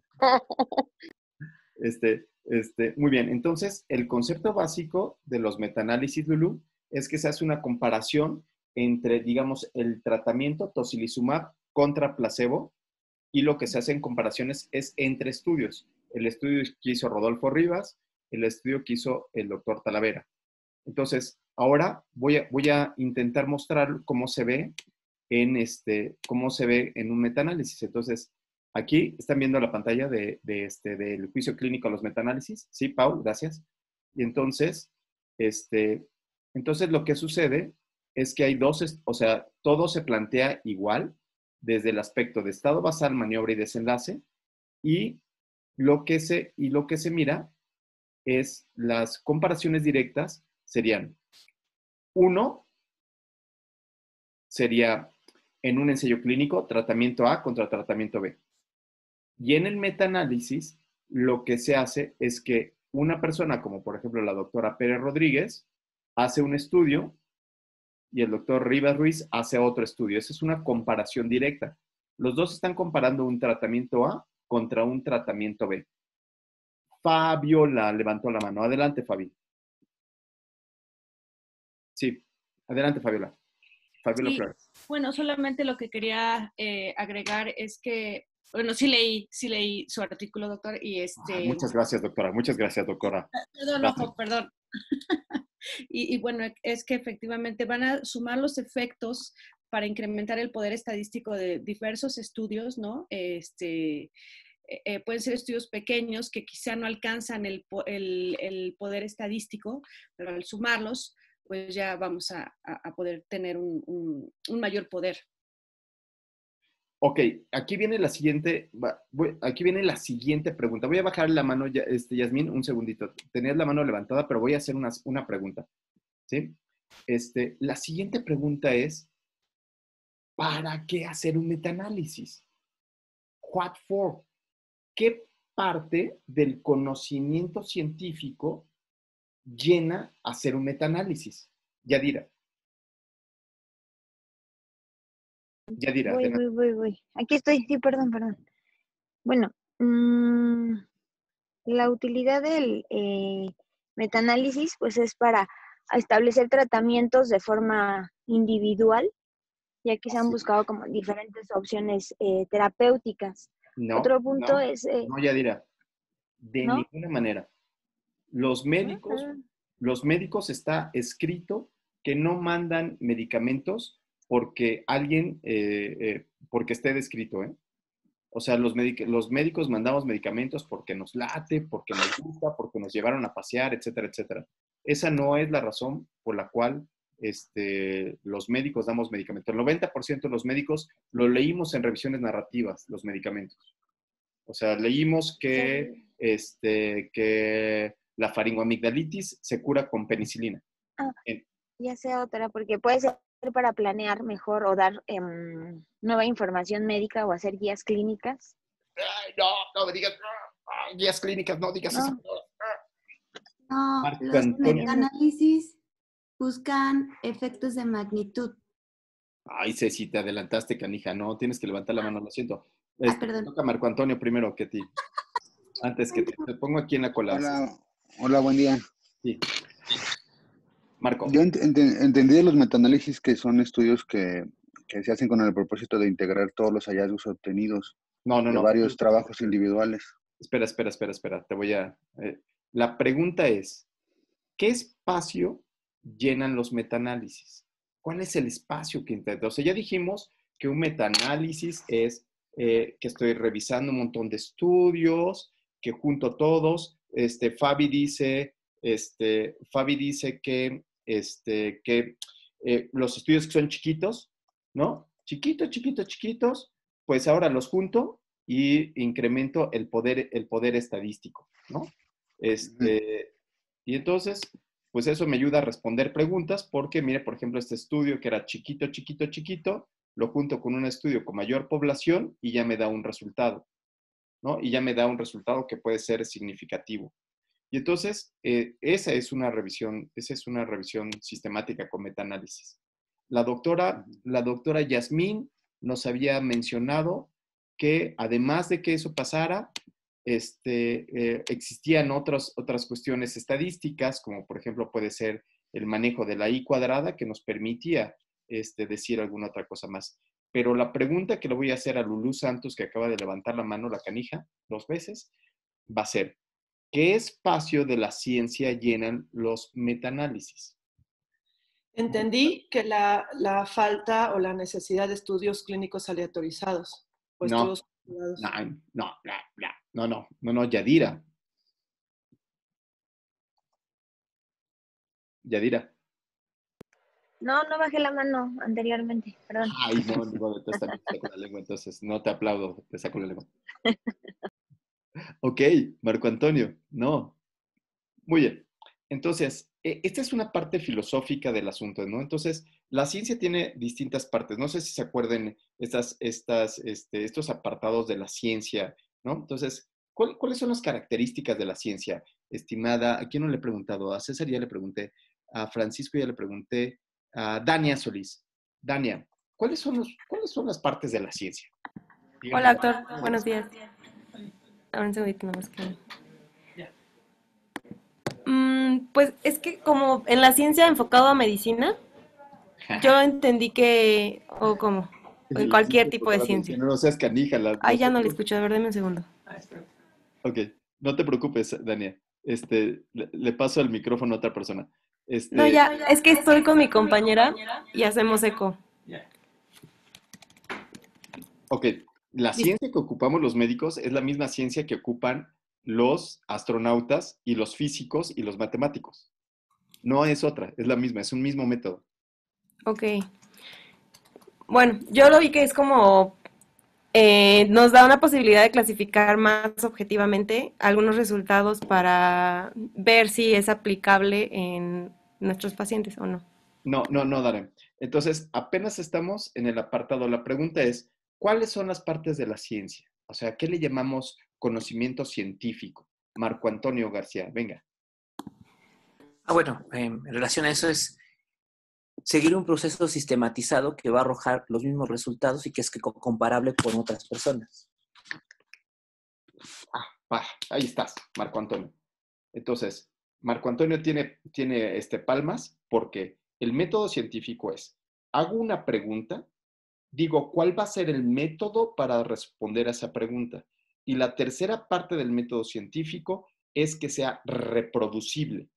Muy bien. Entonces, el concepto básico de los metaanálisis, Lulu, es que se hace una comparación entre, digamos, el tratamiento tocilizumab contra placebo, y lo que se hace en comparaciones es entre estudios. El estudio que hizo Rodolfo Rivas, el estudio que hizo el doctor Talavera. Entonces, ahora voy a intentar mostrar cómo se ve en un metaanálisis. Entonces, aquí están viendo la pantalla del juicio clínico a los metaanálisis. Sí, Pau, gracias. Y entonces, lo que sucede es que hay dos, o sea, todo se plantea igual desde el aspecto de estado basal, maniobra y desenlace, y lo que se mira es las comparaciones directas serían, uno sería en un ensayo clínico, tratamiento A contra tratamiento B. Y en el metaanálisis, lo que se hace es que una persona, como por ejemplo la doctora Pérez Rodríguez, hace un estudio y el doctor Rivas Ruiz hace otro estudio. Esa es una comparación directa. Los dos están comparando un tratamiento A contra un tratamiento B. Fabiola levantó la mano. Adelante, Fabi. Sí, adelante, Fabiola. Fabiola Sí, Flores. bueno, solamente lo que quería agregar es que, bueno, sí leí su artículo, doctor, y Muchas gracias, doctora. Muchas gracias, doctora. Perdón, Gracias. ojo, perdón. Y bueno, es que efectivamente van a sumar los efectos para incrementar el poder estadístico de diversos estudios, ¿no? Pueden ser estudios pequeños que quizá no alcanzan el poder estadístico, pero al sumarlos, pues ya vamos a poder tener un mayor poder. Ok, aquí viene la siguiente pregunta. Voy a bajar la mano, Yasmín, un segundito. Tenías la mano levantada, pero voy a hacer una pregunta. ¿Sí? La siguiente pregunta es, ¿para qué hacer un metaanálisis? What for? ¿Qué parte del conocimiento científico llena hacer un metaanálisis? Yadira. Yadira, Voy. Aquí estoy, sí, perdón. Bueno, la utilidad del metaanálisis pues es para establecer tratamientos de forma individual, ya que se han buscado como diferentes opciones terapéuticas. No, Otro punto no, es... no, Yadira. De ¿no? ninguna manera. Los médicos está escrito que no mandan medicamentos porque alguien, porque esté descrito, ¿eh? O sea, los médicos mandamos medicamentos porque nos late, porque nos gusta, porque nos llevaron a pasear, etcétera, etcétera. Esa no es la razón por la cual los médicos damos medicamentos. El 90% de los médicos lo leímos en revisiones narrativas, los medicamentos. O sea, leímos que la faringoamigdalitis se cura con penicilina. Ya sea otra, porque puede ser para planear mejor o dar nueva información médica o hacer guías clínicas. Ay, no me digas, guías clínicas, no digas eso. No, Marco los Antonio. metaanálisis buscan efectos de magnitud. Ay, Ceci, te adelantaste, canija. No, tienes que levantar la mano, lo siento. Perdón. Toca Marco Antonio primero que a ti. Antes que te pongo aquí en la cola. Hola, buen día. Sí. Marco. Yo entendí de los metaanálisis que son estudios que se hacen con el propósito de integrar todos los hallazgos obtenidos de varios trabajos individuales. Espera. Te voy a... la pregunta es, ¿qué espacio llenan los metaanálisis? ¿Cuál es el espacio que intenta? O sea, ya dijimos que un metaanálisis es que estoy revisando un montón de estudios, que junto todos, Fabi dice que los estudios que son chiquitos, ¿no? Chiquitos, pues ahora los junto y incremento el poder estadístico, ¿no? Y entonces, pues eso me ayuda a responder preguntas porque, mire, por ejemplo, este estudio que era chiquito, lo junto con un estudio con mayor población y ya me da un resultado, ¿no? Y ya me da un resultado que puede ser significativo. Y entonces, esa es una revisión sistemática con metaanálisis. La doctora Yasmín nos había mencionado que además de que eso pasara, existían otras cuestiones estadísticas, como por ejemplo puede ser el manejo de la I cuadrada, que nos permitía decir alguna otra cosa más. Pero la pregunta que le voy a hacer a Lulú Santos, que acaba de levantar la mano, la canija, 2 veces, va a ser, ¿qué espacio de la ciencia llenan los metaanálisis? Entendí que la falta o la necesidad de estudios clínicos aleatorizados. O No, estudios no, Yadira. Yadira. No, no bajé la mano anteriormente, perdón. Ay, no, entonces también te saco la lengua, entonces no te aplaudo, te saco la lengua. Ok, Marco Antonio, no. Muy bien. Entonces, esta es una parte filosófica del asunto, ¿no? Entonces, la ciencia tiene distintas partes. No sé si se acuerden estos apartados de la ciencia, ¿no? Entonces, ¿cuáles son las características de la ciencia? Estimada, ¿a quién no le he preguntado? A César ya le pregunté, a Francisco ya le pregunté, a Dania Solís. Dania, ¿cuáles son las partes de la ciencia? Díganme. Hola, doctor. Buenos días. Ahora un segundito, nomás que... pues es que como en la ciencia enfocado a medicina, yo entendí que, o como, en cualquier tipo de ciencia. No seas canija. Ay, ya no le escucho, a ver, deme un segundo. Ok, no te preocupes, Dania. Le paso el micrófono a otra persona. No, ya, es que estoy con mi compañera y hacemos eco. Ok, la ciencia que ocupamos los médicos es la misma ciencia que ocupan los astronautas y los físicos y los matemáticos. No es otra, es la misma, es un mismo método. Ok. Bueno, yo lo vi que es como, nos da una posibilidad de clasificar más objetivamente algunos resultados para ver si es aplicable en nuestros pacientes o no. No, Darren. Entonces, apenas estamos en el apartado. La pregunta es, ¿cuáles son las partes de la ciencia? O sea, ¿qué le llamamos conocimiento científico? Marco Antonio García, venga. Bueno, en relación a eso es seguir un proceso sistematizado que va a arrojar los mismos resultados y que es comparable con otras personas. Ahí estás, Marco Antonio. Entonces, Marco Antonio tiene palmas porque el método científico es, hago una pregunta, digo, ¿cuál va a ser el método para responder a esa pregunta? Y la tercera parte del método científico es que sea reproducible.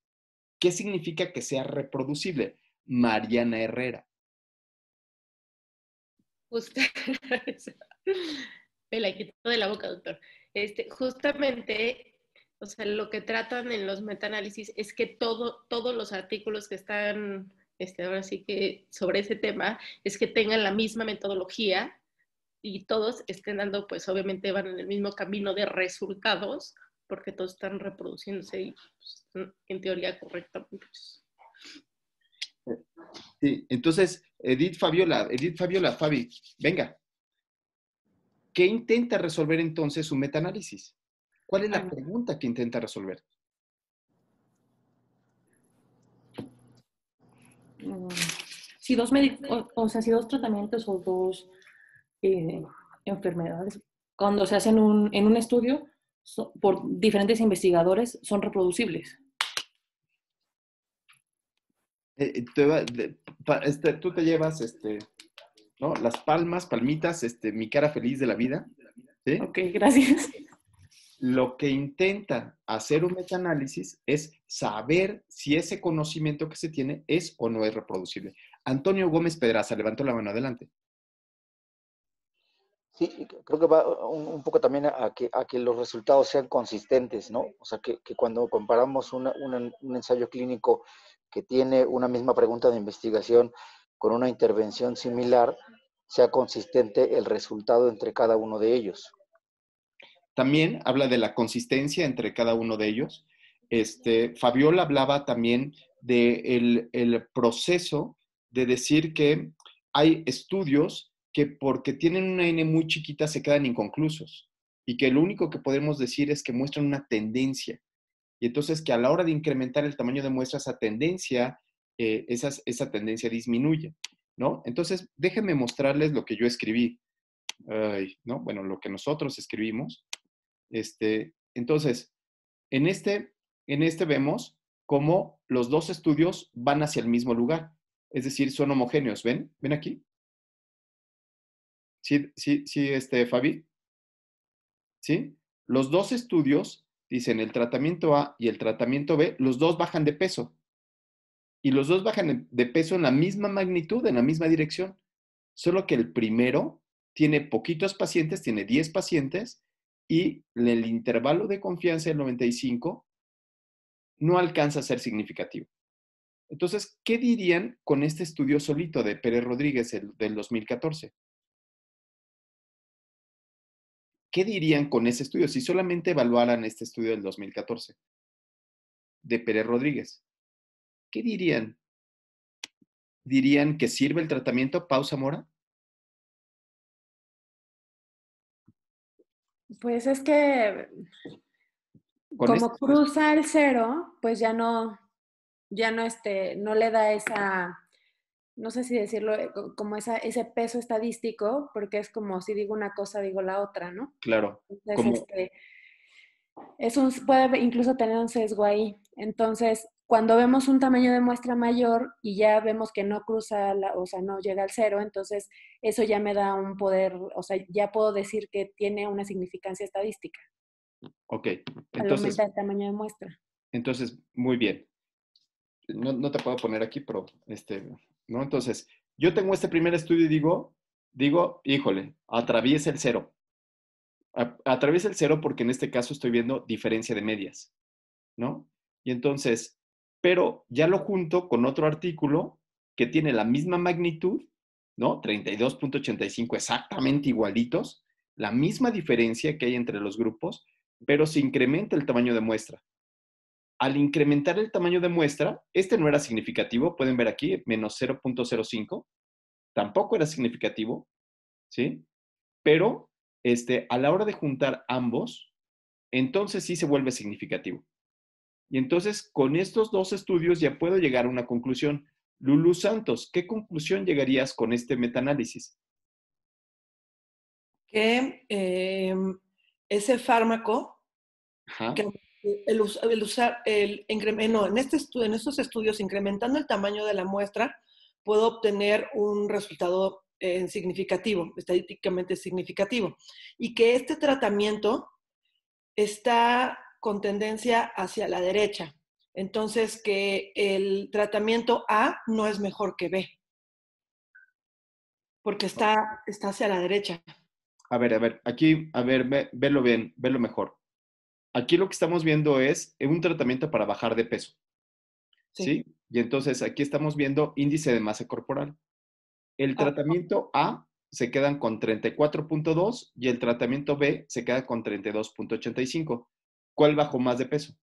¿Qué significa que sea reproducible? Mariana Herrera. Me la quito de la boca, doctor. Justamente, o sea, lo que tratan en los metaanálisis es que todos los artículos que están, ahora sí que sobre ese tema, es que tengan la misma metodología y todos estén dando, pues obviamente van en el mismo camino de resultados, porque todos están reproduciéndose y pues, en teoría correctamente. Sí, entonces, Edith Fabiola, Fabi, venga. ¿Qué intenta resolver entonces su metaanálisis? ¿Cuál es la pregunta que intenta resolver? Si dos si dos tratamientos o dos enfermedades, cuando se hacen en un estudio por diferentes investigadores, son reproducibles. Tú te llevas ¿no? Las palmitas, mi cara feliz de la vida. ¿Sí? Ok, gracias. Lo que intenta hacer un metaanálisis es saber si ese conocimiento que se tiene es o no es reproducible. Antonio Gómez Pedraza, levantó la mano, adelante. Sí, creo que va un poco también a que los resultados sean consistentes, ¿no? O sea, que cuando comparamos un ensayo clínico que tiene una misma pregunta de investigación con una intervención similar, sea consistente el resultado entre cada uno de ellos. También habla de la consistencia entre cada uno de ellos. Fabiola hablaba también del el proceso de decir que hay estudios que porque tienen una N muy chiquita se quedan inconclusos y que lo único que podemos decir es que muestran una tendencia. Y entonces que a la hora de incrementar el tamaño de muestra, esa tendencia disminuye, ¿no? Entonces, déjenme mostrarles lo que yo escribí. ¿No? Bueno, lo que nosotros escribimos. Entonces, en este vemos cómo los dos estudios van hacia el mismo lugar. Es decir, son homogéneos. ¿Ven? ¿Ven aquí? ¿Sí, Fabi? ¿Sí? Los dos estudios dicen el tratamiento A y el tratamiento B, los dos bajan de peso. Y los dos bajan de peso en la misma magnitud, en la misma dirección. Solo que el primero tiene poquitos pacientes, tiene 10 pacientes, y el intervalo de confianza del 95 no alcanza a ser significativo. Entonces, ¿qué dirían con este estudio solito de Pérez Rodríguez del 2014? ¿Qué dirían con ese estudio si solamente evaluaran este estudio del 2014 de Pérez Rodríguez? ¿Qué dirían? ¿Dirían que sirve el tratamiento Pausa Mora? Pues es que como cruza el 0, pues ya no le da esa, no sé si decirlo, como ese peso estadístico, porque es como si digo una cosa, digo la otra, ¿no? Claro. Entonces, puede incluso tener un sesgo ahí. Entonces, cuando vemos un tamaño de muestra mayor y ya vemos que no cruza, o sea, no llega al 0, entonces eso ya me da un poder, o sea, ya puedo decir que tiene una significancia estadística. Ok. Al aumentar el tamaño de muestra. Entonces, muy bien. No te puedo poner aquí, pero ¿no? Entonces, yo tengo este primer estudio y digo, híjole, atraviesa el 0. Atraviesa el 0 porque en este caso estoy viendo diferencia de medias, ¿no? Y entonces, pero ya lo junto con otro artículo que tiene la misma magnitud, ¿no? 32.85 exactamente igualitos, la misma diferencia que hay entre los grupos, pero se incrementa el tamaño de muestra. Al incrementar el tamaño de muestra, este no era significativo, pueden ver aquí, menos 0.05, tampoco era significativo, ¿sí? Pero a la hora de juntar ambos, entonces sí se vuelve significativo. Y entonces, con estos dos estudios ya puedo llegar a una conclusión. Lulu Santos, ¿qué conclusión llegarías con este metanálisis? Que ese fármaco, que en estos estudios, incrementando el tamaño de la muestra, puedo obtener un resultado significativo, estadísticamente significativo. Y que este tratamiento está con tendencia hacia la derecha. Entonces, que el tratamiento A no es mejor que B, porque está hacia la derecha. A ver, aquí, velo bien, velo mejor. Aquí lo que estamos viendo es un tratamiento para bajar de peso. ¿Sí? Y entonces aquí estamos viendo índice de masa corporal. El tratamiento A se quedan con 34.2 y el tratamiento B se queda con 32.85. ¿Cuál bajó más de peso?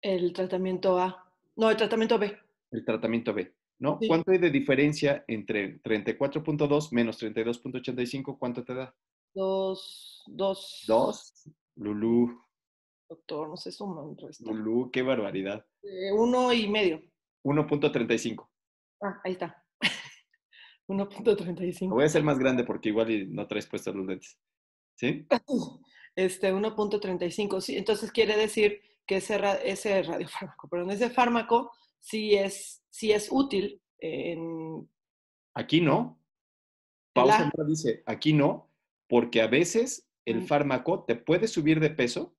El tratamiento A. No, el tratamiento B. El tratamiento B, ¿no? Sí. ¿Cuánto hay de diferencia entre 34.2 menos 32.85? ¿Cuánto te da? 2. ¿2? Lulú. Doctor, no sé suma. Lulú, qué barbaridad. 1.5. 1.35. Ah, ahí está. 1.35. Lo voy a hacer más grande porque igual no traes puestos los lentes. ¿Sí? 1.35. Sí, entonces quiere decir que ese radiofármaco, perdón, ese fármaco sí es útil en... Aquí no. Pausa Mora dice, aquí no, porque a veces el fármaco te puede subir de peso.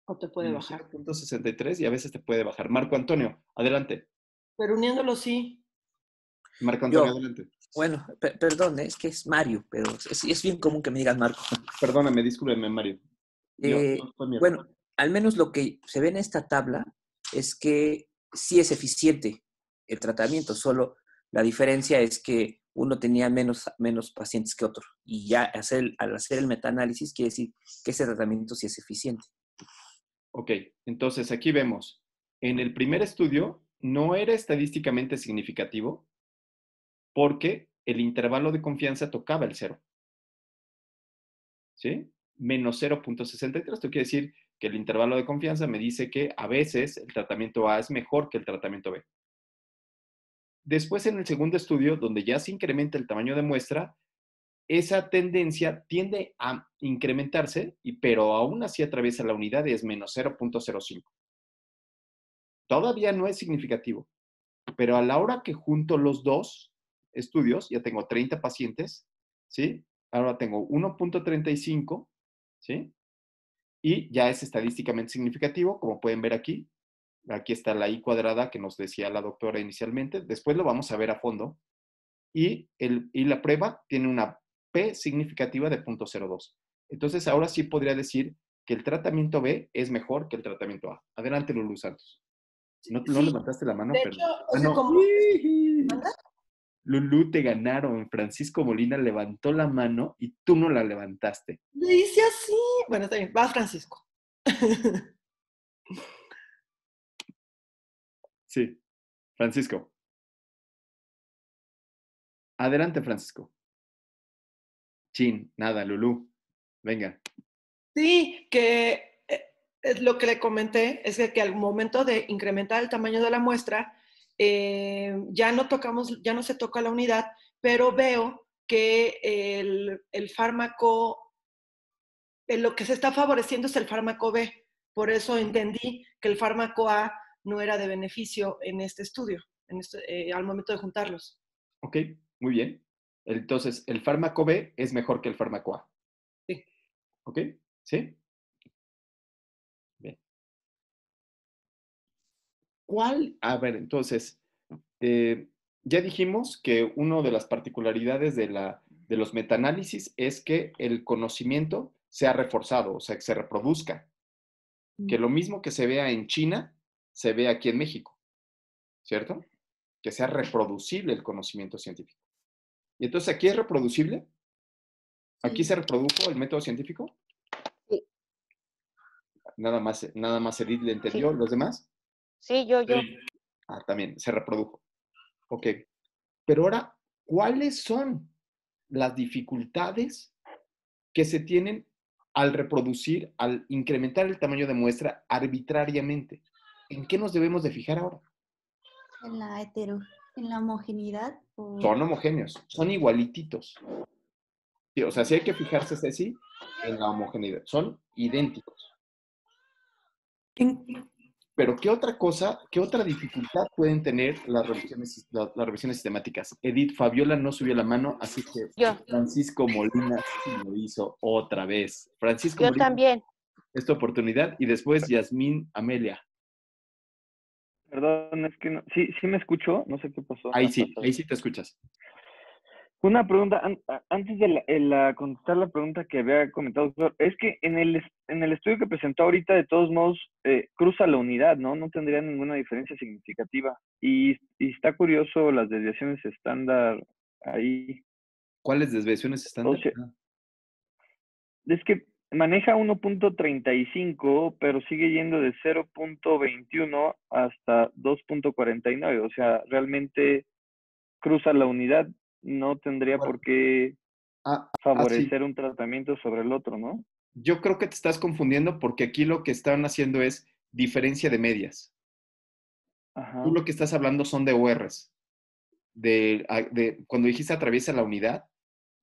O te puede bajar. 0.63 y a veces te puede bajar. Marco Antonio, adelante. Pero uniéndolo sí. Marco Antonio, adelante. Bueno, perdón, es que es Mario, pero es bien común que me digan Marco. Perdóname, discúlpeme, Mario. Bueno, al menos lo que se ve en esta tabla es que sí es eficiente el tratamiento, solo la diferencia es que uno tenía menos pacientes que otro. Y ya al hacer el metaanálisis quiere decir que ese tratamiento sí es eficiente. Ok, entonces aquí vemos, en el primer estudio no era estadísticamente significativo porque el intervalo de confianza tocaba el 0. ¿Sí? Menos 0.63, esto quiere decir que el intervalo de confianza me dice que a veces el tratamiento A es mejor que el tratamiento B. Después, en el segundo estudio, donde ya se incrementa el tamaño de muestra, esa tendencia tiende a incrementarse, pero aún así atraviesa la unidad y es menos 0.05. Todavía no es significativo, pero a la hora que junto los dos estudios, ya tengo 30 pacientes, ¿sí? Ahora tengo 1.35, ¿sí? Y ya es estadísticamente significativo, como pueden ver aquí. Aquí está la I cuadrada que nos decía la doctora inicialmente. Después lo vamos a ver a fondo. Y la prueba tiene una P significativa de 0.02. Entonces, ahora sí podría decir que el tratamiento B es mejor que el tratamiento A. Adelante, Lulú Santos. No levantaste la mano, De pero... hecho, o sea, como... ¿Manda? Lulú, te ganaron. Francisco Molina levantó la mano y tú no la levantaste. Le hice así. Bueno, está bien. Va, Francisco. Sí, Francisco. Adelante, Francisco. Chin, nada, Lulú. Venga. Sí, que lo que le comenté es que al momento de incrementar el tamaño de la muestra, ya no se toca la unidad, pero veo que el fármaco, lo que se está favoreciendo es el fármaco B. Por eso entendí que el fármaco A no era de beneficio en este estudio, al momento de juntarlos. Ok, muy bien. Entonces, el fármaco B es mejor que el fármaco A. Sí. ¿Ok? ¿Sí? Bien. ¿Cuál? A ver, entonces, ya dijimos que una de las particularidades de los metaanálisis es que el conocimiento sea reforzado, o sea, que se reproduzca. Que lo mismo que se vea en China, se vea aquí en México, ¿cierto? Que sea reproducible el conocimiento científico. Y entonces, ¿aquí es reproducible? ¿Aquí se reprodujo el método científico? Sí. Nada más Edith le entendió. Sí. ¿Los demás? Sí, yo. Ah, también, se reprodujo. Ok. Pero ahora, ¿cuáles son las dificultades que se tienen al reproducir, al incrementar el tamaño de muestra arbitrariamente? ¿En qué nos debemos de fijar ahora? En la homogeneidad. Son homogéneos, son igualititos. Sí, o sea, si hay que fijarse, Ceci, en la homogeneidad. Son idénticos. Pero ¿qué otra cosa, qué otra dificultad pueden tener las revisiones sistemáticas? Edith, Fabiola no subió la mano, así que Francisco Molina lo hizo otra vez. Francisco Yo Molina, también. es tu oportunidad. Y después Yasmín Amelia. Perdón, es que no. Sí me escucho, no sé qué pasó. Ahí sí te escuchas. Una pregunta, antes de contestar la pregunta que había comentado, doctor, es que en el estudio que presentó ahorita, de todos modos, cruza la unidad, ¿no? No tendría ninguna diferencia significativa. Y está curioso las desviaciones estándar ahí. ¿Cuáles desviaciones estándar? O sea, es que maneja 1.35, pero sigue yendo de 0.21 hasta 2.49. O sea, realmente cruza la unidad. No tendría por qué favorecer un tratamiento sobre el otro, ¿no? Yo creo que te estás confundiendo porque aquí lo que están haciendo es diferencia de medias. Ajá. Tú lo que estás hablando son de ORs. Cuando dijiste atraviesa la unidad,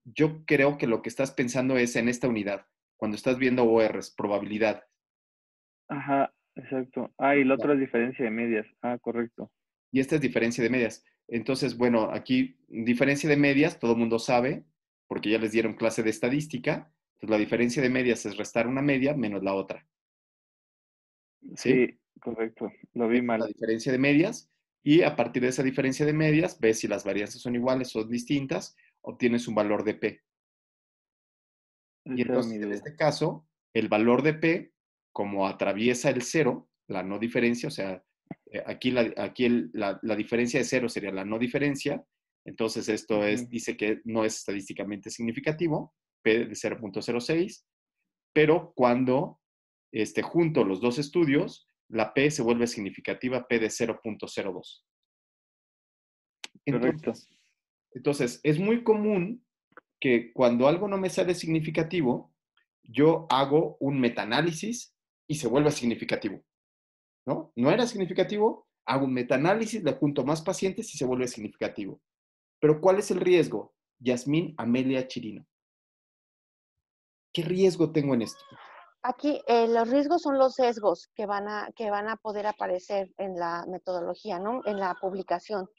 yo creo que lo que estás pensando es en esta unidad, cuando estás viendo ORs, probabilidad. Ajá, exacto. Y la otra es diferencia de medias. Correcto. Y esta es diferencia de medias. Entonces, bueno, aquí diferencia de medias, todo el mundo sabe, porque ya les dieron clase de estadística. Entonces, la diferencia de medias es restar una media menos la otra. Sí, correcto. Lo vi mal. La diferencia de medias. Y a partir de esa diferencia de medias, ves si las varianzas son iguales o distintas, obtienes un valor de P. Y entonces, en este caso, el valor de P, como atraviesa el cero, la no diferencia, o sea, aquí la diferencia de cero sería la no diferencia, entonces esto dice que no es estadísticamente significativo, P de 0.06, pero cuando junto los dos estudios, la P se vuelve significativa, P de 0.02. Entonces, es muy común que cuando algo no me sale significativo, yo hago un metaanálisis y se vuelve significativo. ¿No? No era significativo, hago un metaanálisis, le junto más pacientes y se vuelve significativo. Pero ¿cuál es el riesgo? Yasmín Amelia Chirino. ¿Qué riesgo tengo en esto? Aquí los riesgos son los sesgos que van a poder aparecer en la metodología, ¿no? En la publicación,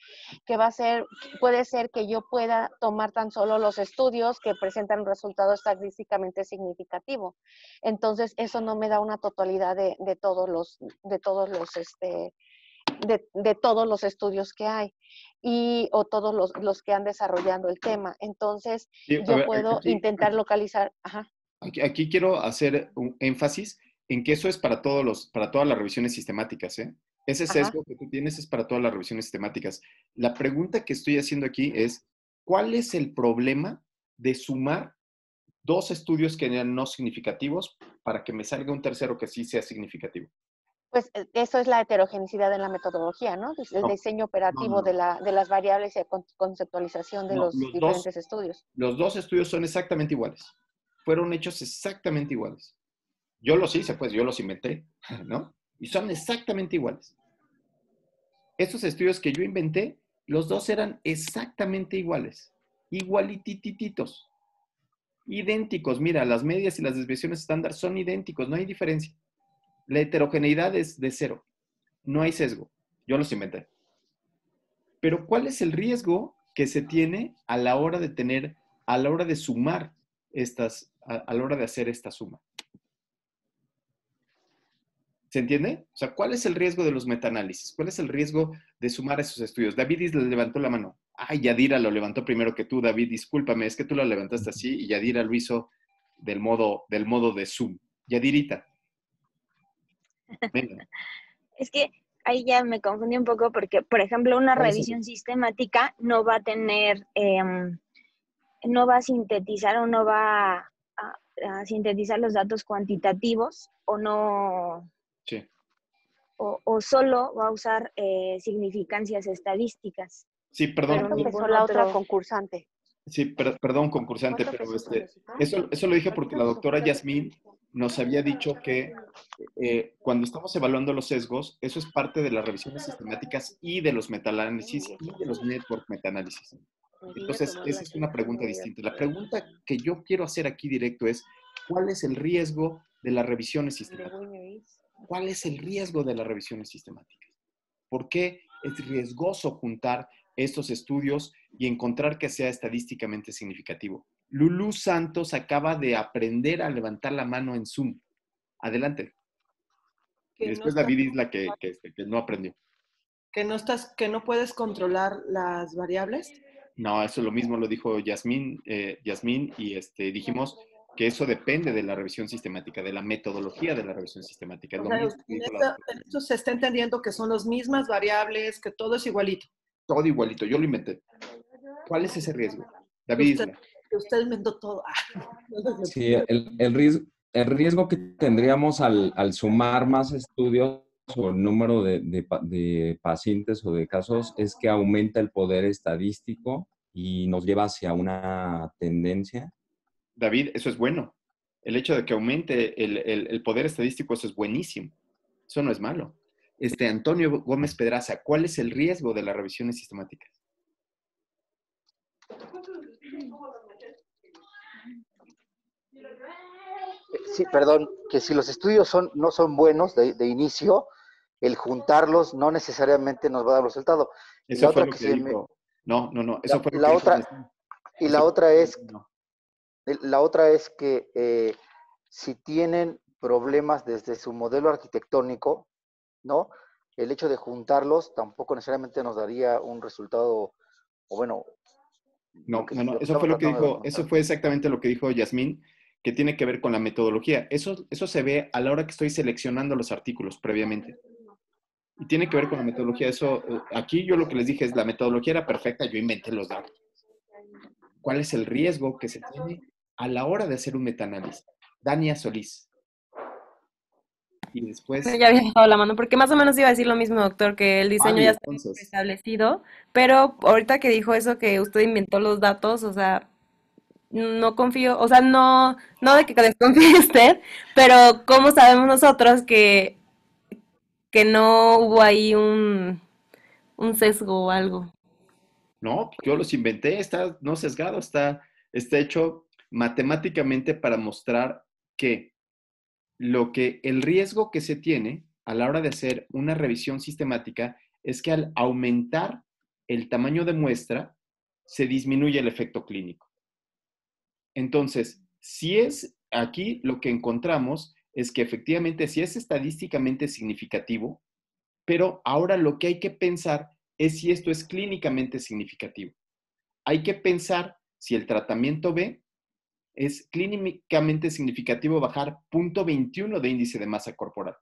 puede ser que yo pueda tomar tan solo los estudios que presentan un resultado estadísticamente significativo. Entonces, eso no me da una totalidad de todos los estudios que hay o todos los que han desarrollado el tema. Entonces, Sí, yo puedo intentar localizar. Ajá. Aquí quiero hacer un énfasis en que eso es para todas las revisiones sistemáticas, ¿eh? Ese sesgo que tú tienes es para todas las revisiones sistemáticas. La pregunta que estoy haciendo aquí es, ¿cuál es el problema de sumar 2 estudios que eran no significativos para que me salga un tercero que sí sea significativo? Pues eso es la heterogeneidad en la metodología, ¿no? El diseño operativo de las variables y conceptualización de los diferentes estudios. Los 2 estudios son exactamente iguales. Fueron hechos exactamente iguales. Yo los hice, pues yo los inventé, ¿no? Y son exactamente iguales. Estos estudios que yo inventé, los 2 eran exactamente iguales. Igualitititos. Idénticos. Mira, las medias y las desviaciones estándar son idénticos, no hay diferencia. La heterogeneidad es de 0. No hay sesgo. Yo los inventé. Pero ¿cuál es el riesgo que se tiene a la hora de sumar a la hora de hacer esta suma? ¿Se entiende? O sea, ¿cuál es el riesgo de los metaanálisis? ¿Cuál es el riesgo de sumar esos estudios? David le levantó la mano. Ay, Yadira lo levantó primero que tú, David. Discúlpame, es que tú lo levantaste así y Yadira lo hizo del modo de Zoom. Yadirita. Venga. Es que ahí ya me confundí un poco porque, por ejemplo, una revisión sistemática no va a tener, no va a sintetizar o no va a sintetizar los datos cuantitativos o no, sí. o solo va a usar significancias estadísticas. Sí, perdón. Empezó la otra concursante. Sí, perdón, concursante, pero eso lo dije porque la doctora Yasmín nos había dicho que cuando estamos evaluando los sesgos, eso es parte de las revisiones sistemáticas y de los metaanálisis y de los network metaanálisis. Entonces, esa es una pregunta distinta. La pregunta que yo quiero hacer aquí directo es, ¿cuál es el riesgo de las revisiones sistemáticas? ¿Cuál es el riesgo de las revisiones sistemáticas? ¿Por qué es riesgoso juntar estos estudios y encontrar que sea estadísticamente significativo? Lulú Santos acaba de aprender a levantar la mano en Zoom. Adelante. Y después David Isla que no aprendió. ¿Que no puedes controlar las variables? No, eso lo mismo lo dijo Yasmín y dijimos que eso depende de la revisión sistemática, de la metodología de la revisión sistemática. Es lo mismo que dijo en esto se está entendiendo que son las mismas variables, que todo es igualito. Todo igualito, yo lo inventé. ¿Cuál es ese riesgo? David. Que usted inventó todo. Sí, el riesgo que tendríamos al sumar más estudios o el número de pacientes o de casos es que aumenta el poder estadístico y nos lleva hacia una tendencia. David, eso es bueno. El hecho de que aumente el poder estadístico, eso es buenísimo. Eso no es malo. Antonio Gómez Pedraza, ¿cuál es el riesgo de las revisiones sistemáticas? Sí, perdón, que si los estudios no son buenos de inicio, el juntarlos no necesariamente nos va a dar resultado. Eso fue lo que dijo. No. Eso fue lo que dijo. Y la otra es que si tienen problemas desde su modelo arquitectónico, ¿no? El hecho de juntarlos tampoco necesariamente nos daría un resultado, o bueno. No, eso fue lo que dijo, eso fue exactamente lo que dijo Yasmín, que tiene que ver con la metodología. Eso se ve a la hora que estoy seleccionando los artículos previamente. Y tiene que ver con la metodología. Eso, aquí yo lo que les dije es, la metodología era perfecta, yo inventé los datos. ¿Cuál es el riesgo que se tiene a la hora de hacer un metaanálisis? Dania Solís. Y después... Ya había dejado la mano, porque más o menos iba a decir lo mismo, doctor, que el diseño ya está establecido, pero ahorita que dijo eso, que usted inventó los datos, o sea, no confío, o sea, no de que desconfíe usted, pero ¿cómo sabemos nosotros que no hubo ahí un sesgo o algo? No, yo los inventé, está no sesgado, está hecho matemáticamente para mostrar que el riesgo que se tiene a la hora de hacer una revisión sistemática es que al aumentar el tamaño de muestra, se disminuye el efecto clínico. Entonces, si es aquí lo que encontramos es que efectivamente sí es estadísticamente significativo, pero ahora lo que hay que pensar es si esto es clínicamente significativo. Hay que pensar si el tratamiento B es clínicamente significativo bajar 0.21 de índice de masa corporal.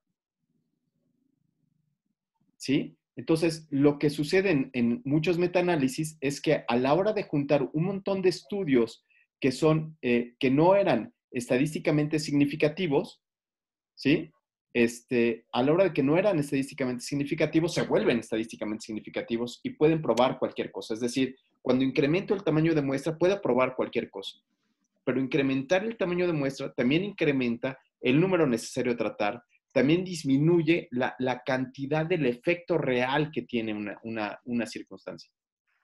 ¿Sí? Entonces, lo que sucede en muchos metaanálisis es que a la hora de juntar un montón de estudios que no eran estadísticamente significativos, ¿sí? A la hora de que no eran estadísticamente significativos, se vuelven estadísticamente significativos y pueden probar cualquier cosa. Es decir, cuando incremento el tamaño de muestra, puede probar cualquier cosa. Pero incrementar el tamaño de muestra también incrementa el número necesario de tratar, también disminuye la cantidad del efecto real que tiene una circunstancia.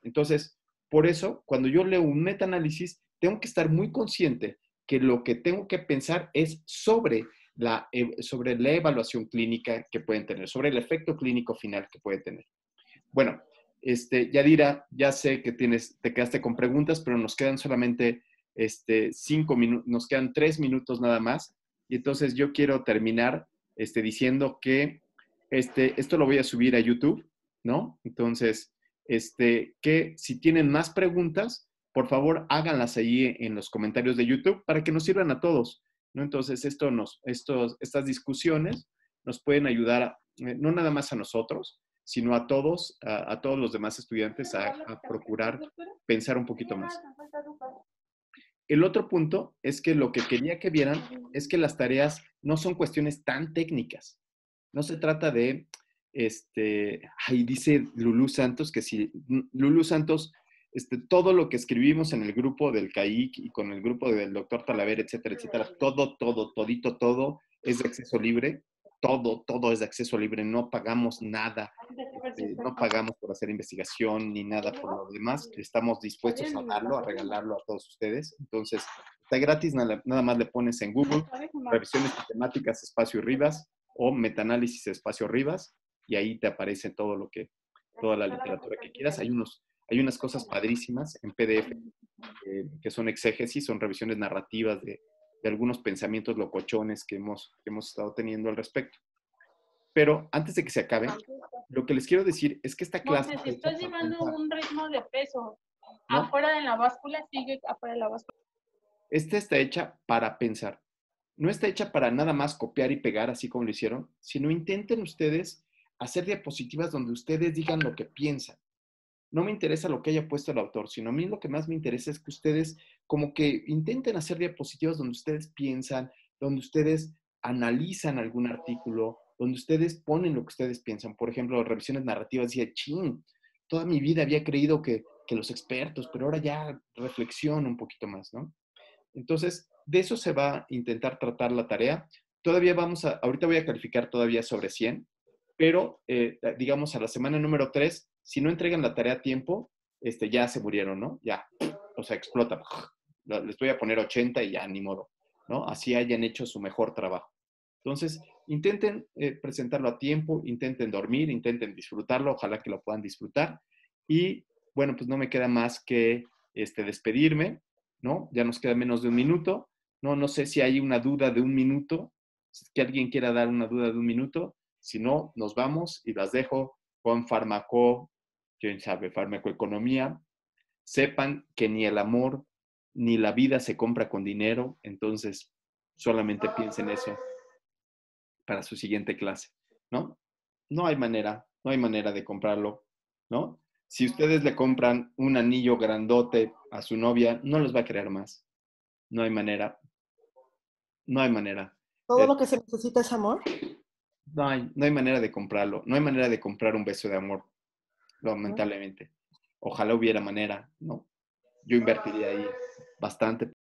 Entonces, por eso, cuando yo leo un metaanálisis, tengo que estar muy consciente que lo que tengo que pensar es sobre la evaluación clínica que pueden tener, sobre el efecto clínico final que puede tener. Bueno, Yadira, ya sé que te quedaste con preguntas, pero nos quedan solamente 5 minutos, nos quedan 3 minutos nada más. Y entonces yo quiero terminar diciendo que esto lo voy a subir a YouTube, ¿no? Entonces, que si tienen más preguntas, por favor háganlas ahí en los comentarios de YouTube para que nos sirvan a todos, ¿no? Entonces, estas discusiones nos pueden ayudar, no nada más a nosotros, sino a todos los demás estudiantes a procurar pensar un poquito más. El otro punto es que lo que quería que vieran es que las tareas no son cuestiones tan técnicas. No se trata de, ahí dice Lulú Santos, que si Lulú Santos, todo lo que escribimos en el grupo del CAIC y con el grupo del doctor Talaver, etcétera, etcétera, todo es de acceso libre. Todo es de acceso libre, no pagamos nada, no pagamos por hacer investigación ni nada por lo demás. Estamos dispuestos a darlo, a regalarlo a todos ustedes. Entonces, está gratis, nada más le pones en Google, revisiones sistemáticas espacio Rivas o metaanálisis espacio Rivas y ahí te aparece toda la literatura que quieras. Hay unas cosas padrísimas en PDF que son exégesis, son revisiones narrativas de algunos pensamientos locochones que hemos estado teniendo al respecto. Pero antes de que se acabe, lo que les quiero decir es que esta clase... Si estás llevando un ritmo de peso, ¿no? Afuera de la báscula, sigue afuera de la báscula. Esta está hecha para pensar. No está hecha para nada más copiar y pegar así como lo hicieron, sino intenten ustedes hacer diapositivas donde ustedes digan lo que piensan. No me interesa lo que haya puesto el autor, sino a mí lo que más me interesa es que ustedes como que intenten hacer diapositivas donde ustedes piensan, donde ustedes analizan algún artículo, donde ustedes ponen lo que ustedes piensan. Por ejemplo, revisiones narrativas, decía, toda mi vida había creído que los expertos, pero ahora ya reflexiono un poquito más, ¿no? Entonces, de eso se va a intentar tratar la tarea. Ahorita voy a calificar todavía sobre 100, pero digamos a la semana número 3, si no entregan la tarea a tiempo, ya se murieron, ¿no? Ya, o sea, explota. Les voy a poner 80 y ya, ni modo, ¿no? Así hayan hecho su mejor trabajo. Entonces, intenten presentarlo a tiempo, intenten dormir, intenten disfrutarlo, ojalá que lo puedan disfrutar. Y, bueno, pues no me queda más que despedirme, ¿no? Ya nos queda menos de un minuto. No sé si hay una duda de un minuto, que alguien quiera dar una duda de un minuto. Si no, nos vamos y las dejo con farmacoeconomía. Sepan que ni el amor ni la vida se compra con dinero, entonces solamente piensen eso para su siguiente clase, ¿no? No hay manera de comprarlo, ¿no? Si ustedes le compran un anillo grandote a su novia, no los va a querer más. No hay manera. No hay manera. ¿Todo lo que se necesita es amor? No hay manera de comprarlo. No hay manera de comprar un beso de amor, lamentablemente. Ojalá hubiera manera, ¿no? Yo invertiría ahí bastante,